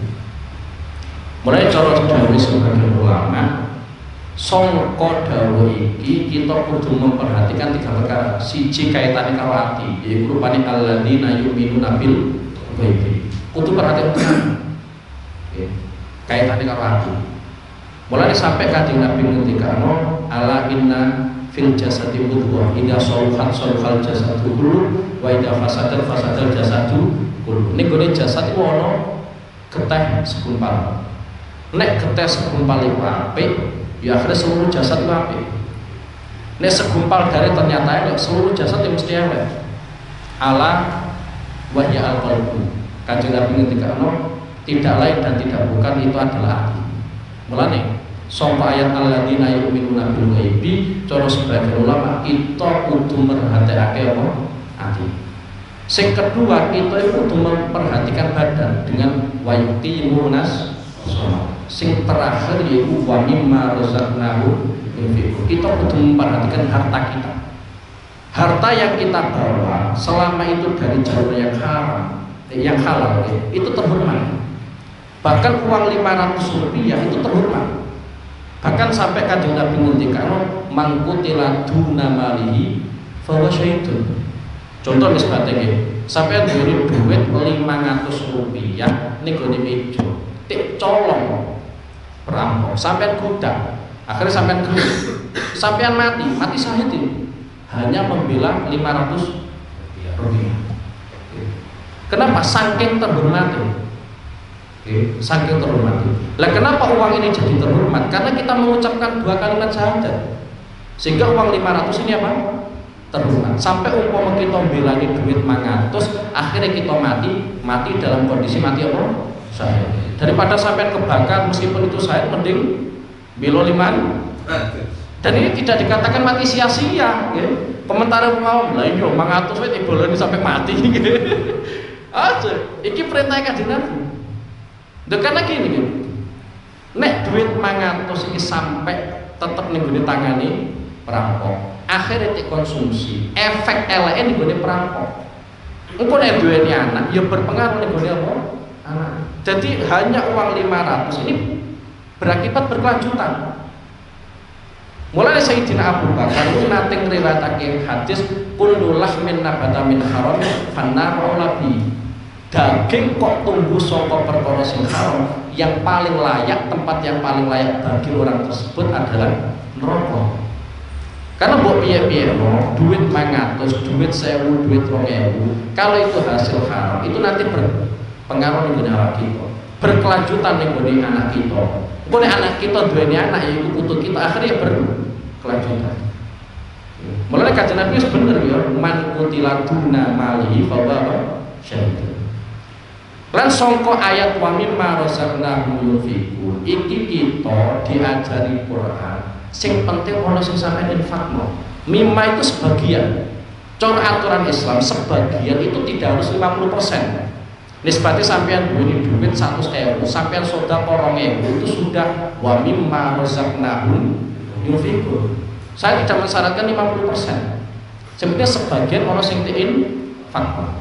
Mulai cara dawuh sebagian ulama sangka dawuh iki kita kudu memperhatikan tiga perkara. Siji kaitane karo ati, yaiku rupane alladzina yu'minuna bil ghaibi. Kudu perhatikan. Nggih. Kaitane karo ati. Mulane sampai kanjeng Nabi ngendikano ala inna fil jasadi mudghah idza saluhat saluhal jasadu kullu wa idza fasadat fasadal jasadu kullu. Ning gone jasad iku ana getih segumpal. Nek getih segumpal iku apik, ya akhirnya seluruh jasad itu apik. Nek segumpal dari ternyata ya seluruh jasad yang mesti elek. Ala wahya al-qalbu. Kanjeng Nabi ngendikano tidak lain dan tidak bukan itu adalah hati. Mulane sangka ayat alladzina yu'minuna bil ghaibi cara sebagian ulama kita kudu merhatekake apa? Hati. Sing kedua kita kudu memperhatikan badan dengan wayuqimunas shalah. Sing terakhir yaitu wa mimma razaqnahum yunfiqun. Kita kudu memperhatikan harta kita. Harta yang kita bawa selama itu dari jalur yang haram, yang halal, itu terhormat. Bahkan uang 500 rupiah itu terhormat. Bahkan sampai kanjeng Nabi ngendikano man qutila duna malihi fa huwa syahidun. Contoh misalnya sampai duwe duit 500 rupiah ning gone meja, tik colong perampok, sampean gudang, akhirnya sampean mati syahid ini hanya membela 500 rupiah. Kenapa? Saking terhormati. Saking terhormati. Lah kenapa uang ini jadi terhormat? Karena kita mengucapkan dua kalimat syahadat. Sehingga uang 500 ini apa? Terhormat. Sampai umpama kita belani duit 500, akhirnya kita mati dalam kondisi mati apa? Syahid. Daripada sampai kebakar meskipun itu syahid mending belo 5. Dan ini tidak dikatakan mati sia-sia, ya. Komentar mau lah iya 500 wit ibolani sampai mati gitu. Aja, iki perintah kanjeng Nabi. Karena gini kan. Nek duit 500 iki sampai tetep ning gone tangane perampok, akhirnya dikonsumsi, efek eleke ning gone perampok. Engko nek duweni anak ya berpengaruh ning gone apa? Anak. Jadi hanya uang 500 ini berakibat berkelanjutan. Mulai Sayyidina Abu Bakar itu nanti ngriwayatake hadis kullu lahmin nabata min haram fannaru labi. Daging kok tumbuh saka perkara sing haram, yang paling layak, tempat yang paling layak bagi orang tersebut adalah neraka. Karena mbok piye-piye duit 500, duit 1000, duit 2000, kalau itu hasil haram itu nanti pengaruh ning awak kita, berkelanjutan ning gone anak kita. Engko nek anak kita duweni anak yaiku putu kita akhirnya berkelanjutan. Mulane kanjeng Nabi wis bener ya, man qutila duna malihi fa huwa syahid. Lan sangka ayat wa mimma razaqnahum yunfiqun iki kita diajari Quran sing penting ana sing sampeyan infakno. Mimma itu sebagian. Cara aturan Islam sebagian itu tidak harus 50%. Nisbati sampeyan duwe duit 100.000, sampeyan sedekah 2.000 itu sudah wa mimma razaqnahum yunfiqun. Saya tidak mensyaratkan 50%. Sebenarnya sebagian ana sing diinfakno.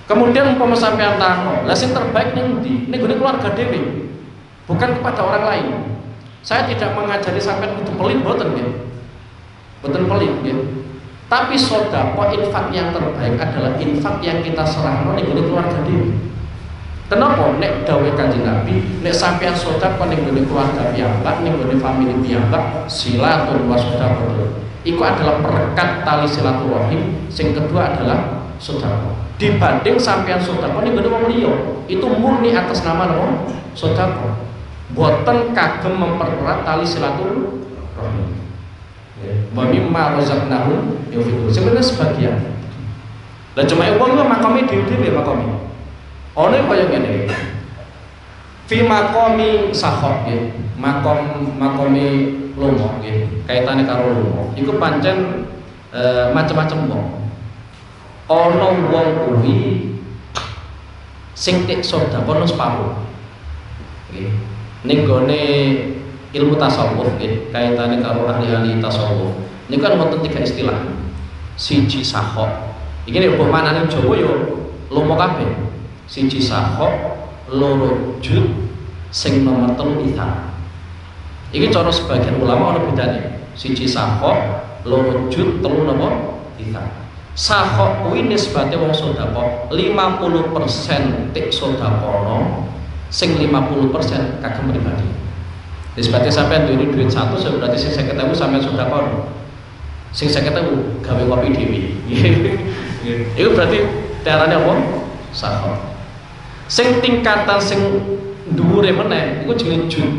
Kemudian umpama sampeyan takon, lah sing terbaik ning ndi? Ning gone keluarga dhewe. Bukan kepada orang lain. Saya tidak mengajari sampeyan kudu pelit mboten nggih. Mboten pelit nggih. Tapi sedekah infak yang terbaik adalah infak yang kita serahno ning gone keluarga dhewe. Kenapa? Nek dawuh Kanjeng Nabi, nek sampeyan sedekah ning gone keluarga piyambak, ning gone famili piyambak, silatul wasdaqah. Iku adalah perekat tali silaturahim. Sing kedua adalah sedekah. Dibanding sampean sedekah ning gone wong liya, itu murni atas nama napa? Sedekah. Boten kagem mempererat tali silaturahim. Wa mimma razaqnahum yunfiqun. Sebenarnya sebagian. Lah cuma wong ku makome dhewe-dhewe makome. Ono kaya ngene. Fi maqami sahab nggih. Makome lomo nggih. Kaitane karo lomo. Iku pancen macam-macam wong. Ana wong kuwi sing tik sedekah ono separuh. Nggih. Ning gone ilmu tasawuf nggih, kaitane karo ahli-ahli tasawuf. Niku kan wonten 3 istilah. Siji sahok. Iki nek umpamane Jawa yo lomo kabeh. Siji sahok, loro jud, sing nomor 3 ithar. Iki cara sebagian ulama ana bedane. Siji sahok, loro jud, 3 napa? Ithar. Sahok kuwi nisbate wong sedekah 50% tik sedekahno, sing 50% kagem pribadi. Nisbate sampean duwe duit 100 berarti sing 50.000 sampean sedekah. Sing 50.000 gawe kopi dhewe. Iku berarti darane apa? Sahok. Sing tingkatan sing dhuwure meneh iku jenenge jud.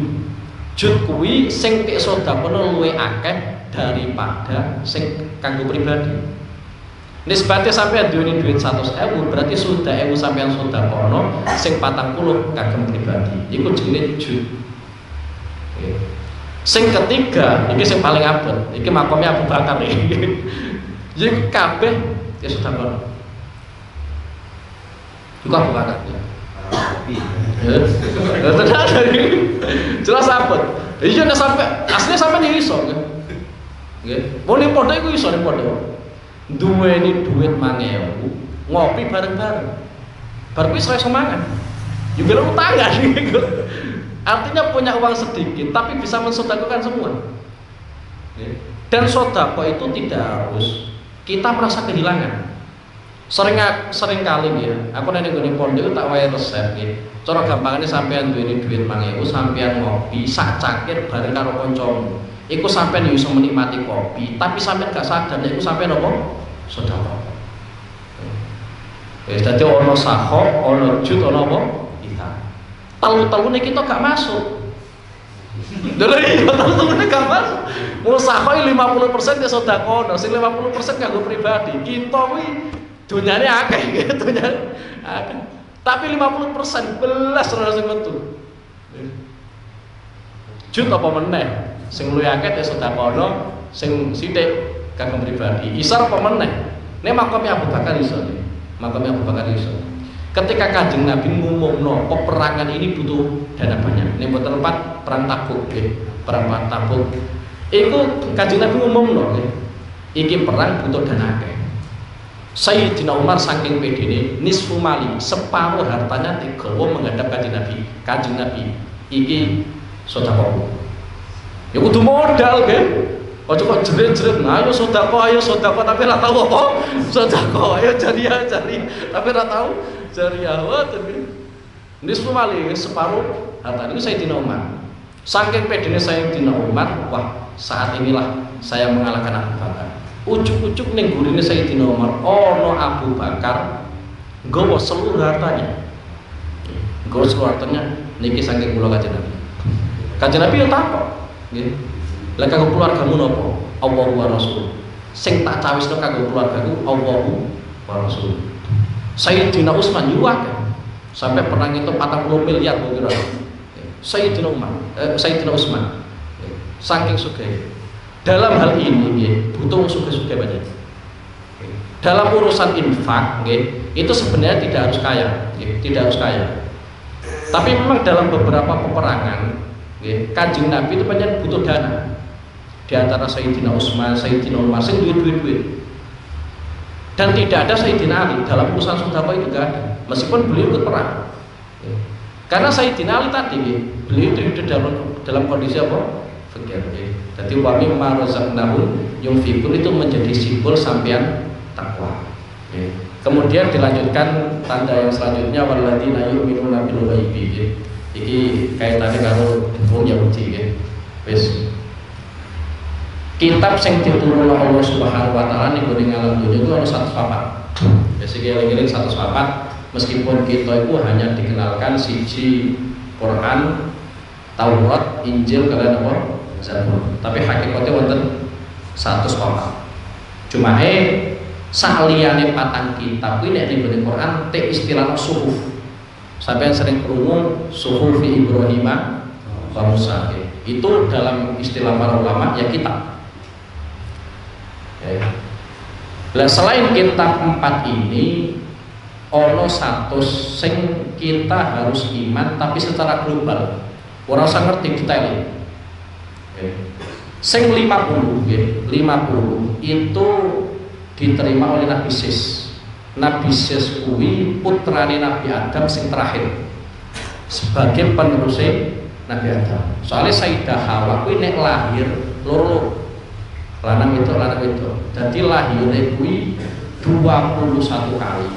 Jud kuwi sing tik sedekahno luwih akeh daripada sing kanggo pribadi. Nisbate sampeyan duwe duit 100.000 berarti sudah 1000 sampeyan sedekahno, sing 40 kagem pribadi. Iku jenenge jud. Sing ketiga, iki sing paling abot. Iki makome Abu Bakar iki. Iki kabeh ya sedekahno. Iku Abu Bakar. Jelas abot. Iya nek sampe asline sampeyan iso nggih. Nggih. Mun padha iku iso nek padha. Duweni duit 5.000 ngopi bareng-bareng bar kuwi iso mangan juga lu utang gitu. Artinya punya uang sedikit tapi bisa mensedekahkan semua. Dan sedekah itu tidak harus kita merasa kehilangan. Sering kali ya aku nek nggone pondok tak wae resep nggih. Cara gampangane sampean duweni duit 5.000 sampean ngopi sak cangkir bareng karo kancamu. Iku sampean iso menikmati kopi, tapi sampean gak sadar nek iku sampean apa? Sedekah. Dadi ana sahok, ana jud, ana apa? Ithar. Telu-telune kita gak masuk. Lha iya telu-telune gak masuk. Wong sahok 50% ya sedekah, sing 50% kanggo pribadi. Kita kuwi dunyane akeh, dunyane akeh. Tapi 50% belas ora sing metu. Jud apa meneh? Sing luwih akeh ya sedekahno, sing sithik kanggo pribadi. Isar apa meneh? Nek makome Abu Bakar iso. Makome Abu Bakar iso. Ketika Kanjeng Nabi ngumumno peperangan ini butuh dana banyak. Nek mboten tempat perang Tabuk nggih, perang Tabuk. Iku Kanjeng Nabi ngumumno nggih. Iki perang butuh dana akeh. Sayyidina Umar saking pedene nisfu mali, separuh hartanya digawa menghadap Kanjeng Nabi. Kanjeng Nabi, iki sedekah. Ya kudu modal nggih. Aja kok jerit-jerit, ayo sedekah tapi ora tahu apa. Sedekah ayo jariah tapi ora tahu jariah. Nisfu mali separuh harta ini Sayyidina Umar. Saking pedene Sayyidina Umar, wah saat inilah saya mengalahkan Abu Bakar. Ujuk-ujuk ning gurine Sayyidina Umar, ono Abu Bakar nggawa seluruh hartanya. Nggawa seluruh hartanya niki saking kula Kanjeng Nabi. Kanjeng Nabi yo takok, nggih. Lah kanggo keluargamu napa? Allahu wa Rasul. Sing tak cawisno kanggo keluargaku Allahu wa Rasul. Sayyidina Utsman yo akeh. Sampai perang itu 40 miliar kira. Sayyidina Utsman. Saking sugih. Dalam hal ini butuh sugih-sugih banyak. Dalam urusan infak itu sebenarnya tidak harus kaya, tidak harus kaya. Tapi memang dalam beberapa peperangan Kanjeng Nabi itu banyak butuh dana. Di antara Sayyidina Utsman, Sayyidina Umar sing duit. Dan tidak ada Sayyidina Ali dalam urusan sedekah itu tidak ada. Meskipun beliau ikut perang. Karena Sayyidina Ali tadi beliau itu dalam kondisi apa? Fakir. Jadi wa mimma razaqnahum yunfiqun itu menjadi simbol sampean takwa. Kemudian dilanjutkan tanda yang selanjutnya walladzina yu'minuna bil ghaibi. Iki kaitannya karo wong Yahudi wis. Kitab sing diturunkan Allah Subhanahu wa taala niku ning alam dunya itu ana 104. Biasane eling-eling 104 meskipun kita itu hanya dikenalkan siji Quran, Taurat, Injil kalian apa? Zabur. Tapi hakikatnya wonten 104. Cuma saliyane patang kitab kuwi nek ning Quran te istilah suhuf. Sampai sering krungu suhuf Ibrahim wa Musa. Itu dalam istilah para ulama ya kitab. Nah, selain kitab 4 ini ono 100 sing kita harus iman tapi secara global. Ora usah ngerti detail. Sing 50 itu diterima oleh Nabi Sis. Nabi Sis kuwi putrane Nabi Adam sing terakhir sebagai penerus Nabi Adam. Soalnya Sayyidah Hawa kuwi nek lahir loro lanang itu. Jadi lahirnya kuwi 21 kali.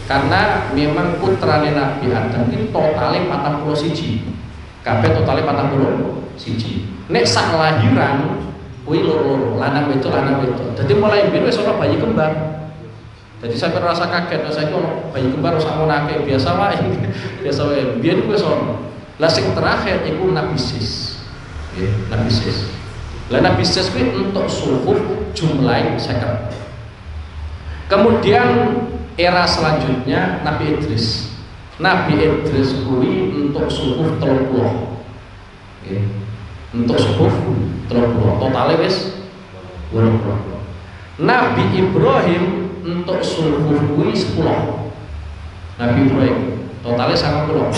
Karena memang putrane Nabi Adam itu totalnya 41. Kabeh totalnya 41. Nek sak lahiran kuwi loro lanang itu. Jadi mulai biyen wis ana bayi kembar. Jadi saya merasa kaget, saya ono bayi kembar sak monake biasa wae. Biyen kuwi sono. Lah sing terakhir iku Nabi Sis. Nabi Sis. Lah Nabi Sis kuwi untuk suhuf jumlahe 50. Kemudian era selanjutnya Nabi Idris. Nabi Idris kuwi untuk suhuf 30. Untuk suhuf 30. Totale wis 20. Nabi Ibrahim untuk suhuf kuwi 10. Nabi Ibrahim totalnya 90.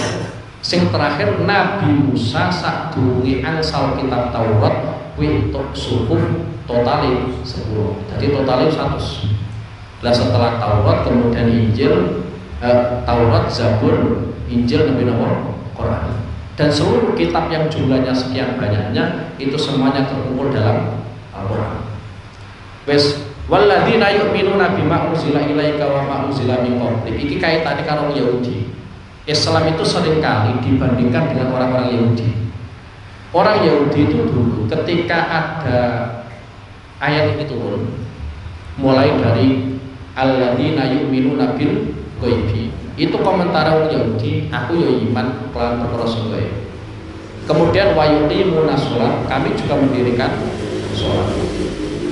Sing terakhir Nabi Musa sadurunge angsal kitab Taurat kuwi untuk suhuf totalnya 10. Jadi totalnya 100. Lah setelah Taurat kemudian Injil, Taurat, Zabur, Injil, Nabi Quran. Dan seluruh kitab yang jumlahnya sekian banyaknya itu semuanya terkumpul dalam Al-Quran. Wes walladzina yu'minuna bima unzila ilaika wa ma unzila min qablik. Iki kaitane karo Yahudi. Islam itu seringkali dibandingkan dengan orang-orang Yahudi. Orang Yahudi itu dulu ketika ada ayat ini turun, mulai dari alladzina yu'minuna bil ghaibi. Itu komentar orang Yahudi, aku ya iman kelawan perkara sing gaib. Kemudian wa yuqimuna shalah, kami juga mendirikan salat.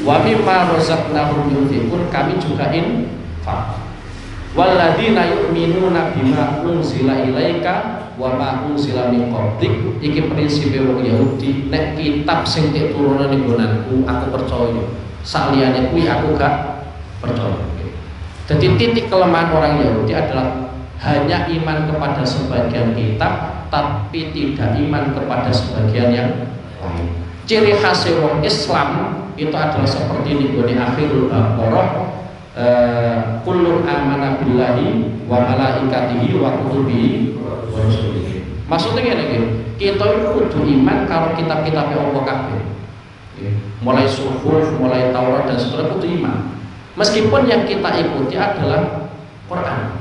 Wa mimma razaqnahum yunfiqun, kami juga infak. Walladzina yu'minuna bima unzila ilaika wa ma unzila min qablik. Iki prinsipe wong Yahudi, nek kitab sing tek turunan ning nggonanku aku percaya. Saliyane kuwi aku gak percaya. Jadi titik kelemahan orang Yahudi adalah hanya iman kepada sebagian kitab tapi tidak iman kepada sebagian yang lain. Ciri khas wong Islam itu adalah seperti ini di akhirul Baqarah, kullun amana billahi wa malaikatihi wa kutubihi wa rusulihi. Maksudnya ngene kita itu kudu iman kalau kitab-kitab Allah kabeh. Mulai suhuf, mulai Taurat dan seterusnya kudu iman. Meskipun yang kita ikuti adalah Quran.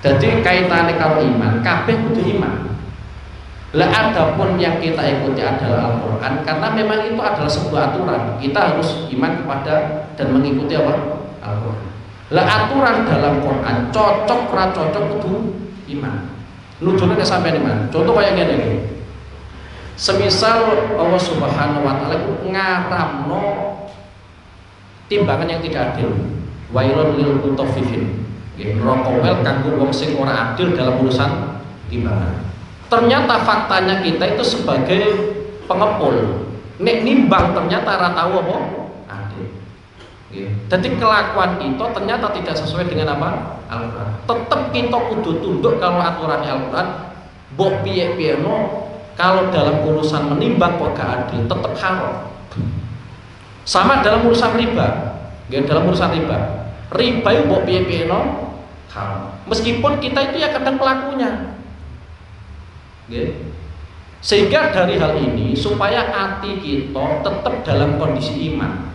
Jadi kaitannya kalau iman, kabeh kudu iman. Lah adapun yang kita ikuti adalah Al-Quran, karena memang itu adalah sebuah aturan. Kita harus iman kepada dan mengikuti apa? Al-Quran. Lah aturan dalam Quran cocok ora cocok kudu iman. Nujune sampai iman. Contoh kayak ngene. Semisal Allah Subhanahu wa taala ngaramno timbangan yang tidak adil. Wailun lil mutaffifin. Neraka wel kanggo wong sing ora adil dalam urusan timbangan. Ternyata faktanya kita itu sebagai pengepul. Nek nimbang ternyata ora tahu apa adil. Jadi kelakuan itu ternyata tidak sesuai dengan apa? Al-Quran. Tetap kita kudu tunduk kalau aturan Al-Quran. Mbok piye-piye kalau dalam urusan menimbang kok gak adil, tetap haram. Sama dalam urusan riba. Dalam urusan riba. Riba itu mbok piye-piye haram. Meskipun kita itu ya kadang pelakunya. Sehingga dari hal ini supaya hati kita tetap dalam kondisi iman.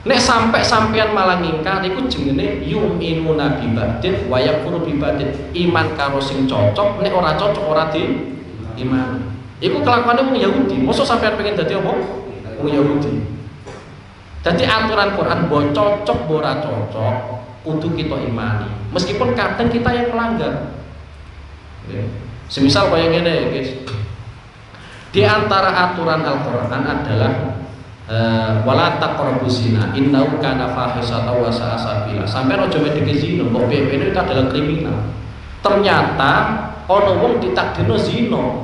Nek sampai-sampean malah ngingkar iku jenenge yu'minuna bi ba'din wa yakfuru bi ba'din. Iman karo sing cocok, nek ora cocok ora di iman. Iku kelakuane wong Yahudi. Mosok sampean pengen dadi apa? Wong Yahudi. Dadi aturan Quran mbok cocok mbok ora cocok kudu kita imani. Meskipun kadang kita yang melanggar. Semisal kaya ngene, guys. Di antara aturan Al-Qur'an adalah wala taqrabuz zina innahu kana fahisatan wa sa'a sabila. Sampai aja medheke zina, mbok piye itu adalah kriminal. Ternyata ana wong ditakdirno zina.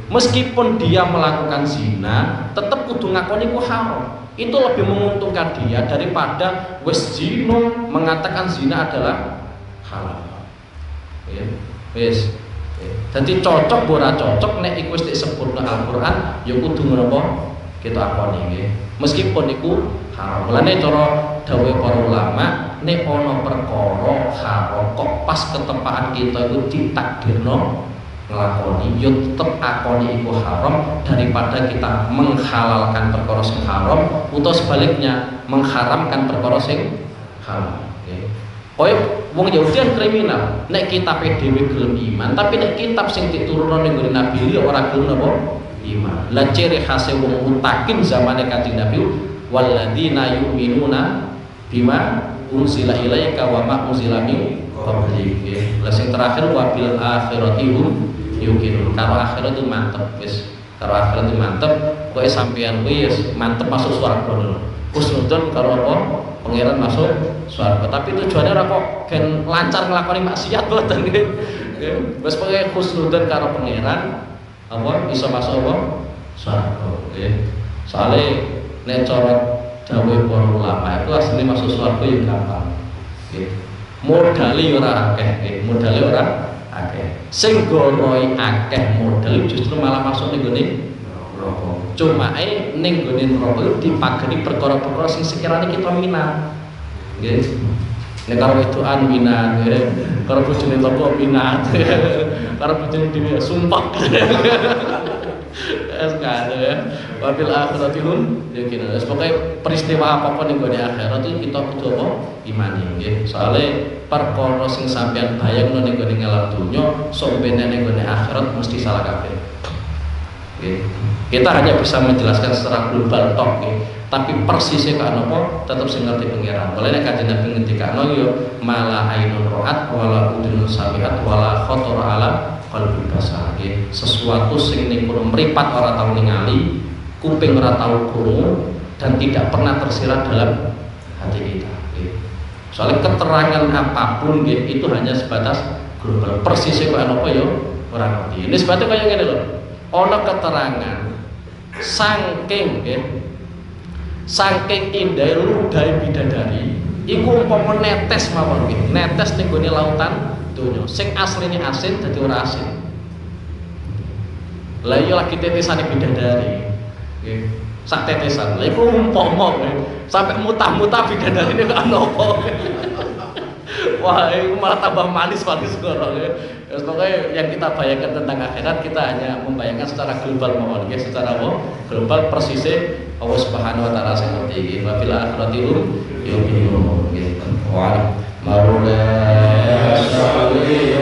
Meskipun dia melakukan zina, tetap kudu ngakoni ku haram. Itu lebih menguntungkan dia daripada wis zina mengatakan zina adalah halal. Wis. Dadi cocok ora cocok nek iku wis disebutno Al-Qur'an ya kudu napa? Kita akoni nggih. Meskipun iku haram. Mulane cara dawuh para ulama, nek ana perkara haram kok pas ketepaan kita iku ditakdirno nglakoni, yo tetep akoni iku haram daripada kita menghalalkan perkara sing haram utawa sebaliknya mengharamkan perkara sing halal. Nggih. Koyo wong Yahudi kan kriminal. Nek kitab dhewe gelem iman, tapi nek kitab sing diturunno ning Nabi yo ora gelem napa? Iman. Lan ciri khase wong mutakin zamane Kanjeng Nabi walladzina yu'minuna bima unzila ilaika wa ma unzila min qablik. Lah sing terakhir wa bil akhirati hum yuqinun. Karo akhirat itu mantep wis. Karo akhirat itu mantep, kowe sampeyan wis mantep masuk swarga lho. Husnudon karo apa? Pangeran masuk swarga. Tapi tujuannya ora kok gen lancar nglakoni maksiat boten nggih. Wis pokoke husnudon karo pangeran apa bisa masuk apa? Swarga. Soalnya nek cara dawuh para ulama itu asline masuk swarga ya gampang. Modale ora akeh, modale ora akeh. Sing gonoi akeh modal justru malah masuk ning gone neraka. Cuma ning gone neraka dipagani perkara-perkara sing sekirane kita minat. Nggih. Nek karo wedokan minat, karo bojone toko minat. Karo bojone dhewe sumpah. Sekali ya. Wabil akhiratilun yakin. Pokoke peristiwa apapun yang gone akhirat itu kita kudu apa? Imani nggih. Soale perkara sing sampeyan bayangno ning gone ngalam donya, sombene ning gone akhirat mesti salah kabeh. Nggih. Kita hanya bisa menjelaskan secara global tok nggih. Tapi persisnya kan apa tetap sing ngerti pangeran. Mulane Kanjeng Nabi ngendikano yo mala ainun ra'at wala udhun sami'at wala khatara ala qalbi basar. Sesuatu sing ning kono mripat ora tau ningali, kuping ora tau krungu dan tidak pernah tersirat dalam hati kita. Soalnya keterangan apapun itu hanya sebatas global. Persisnya kok apa yo ora ngerti. Ini sebabnya kaya ngene lho. Ana keterangan saking indah ludahe bidadari iku umpama netes mawon nggih, netes ning gone lautan donya sing asline asin dadi ora asin. Lah iya lagi tetesane bidadari nggih, sak tetesan. Lah iku umpama sampai mutah-mutah bidadarine kok ana apa. Wah, itu malah tambah manis sekarang ya. Pokoknya yang kita bayangkan tentang akhirat kita hanya membayangkan secara global mawon ya, secara global persisnya Allah Subhanahu wa taala sing ngerti. Wa fil akhirati yu'minun gitu. Wa maula salli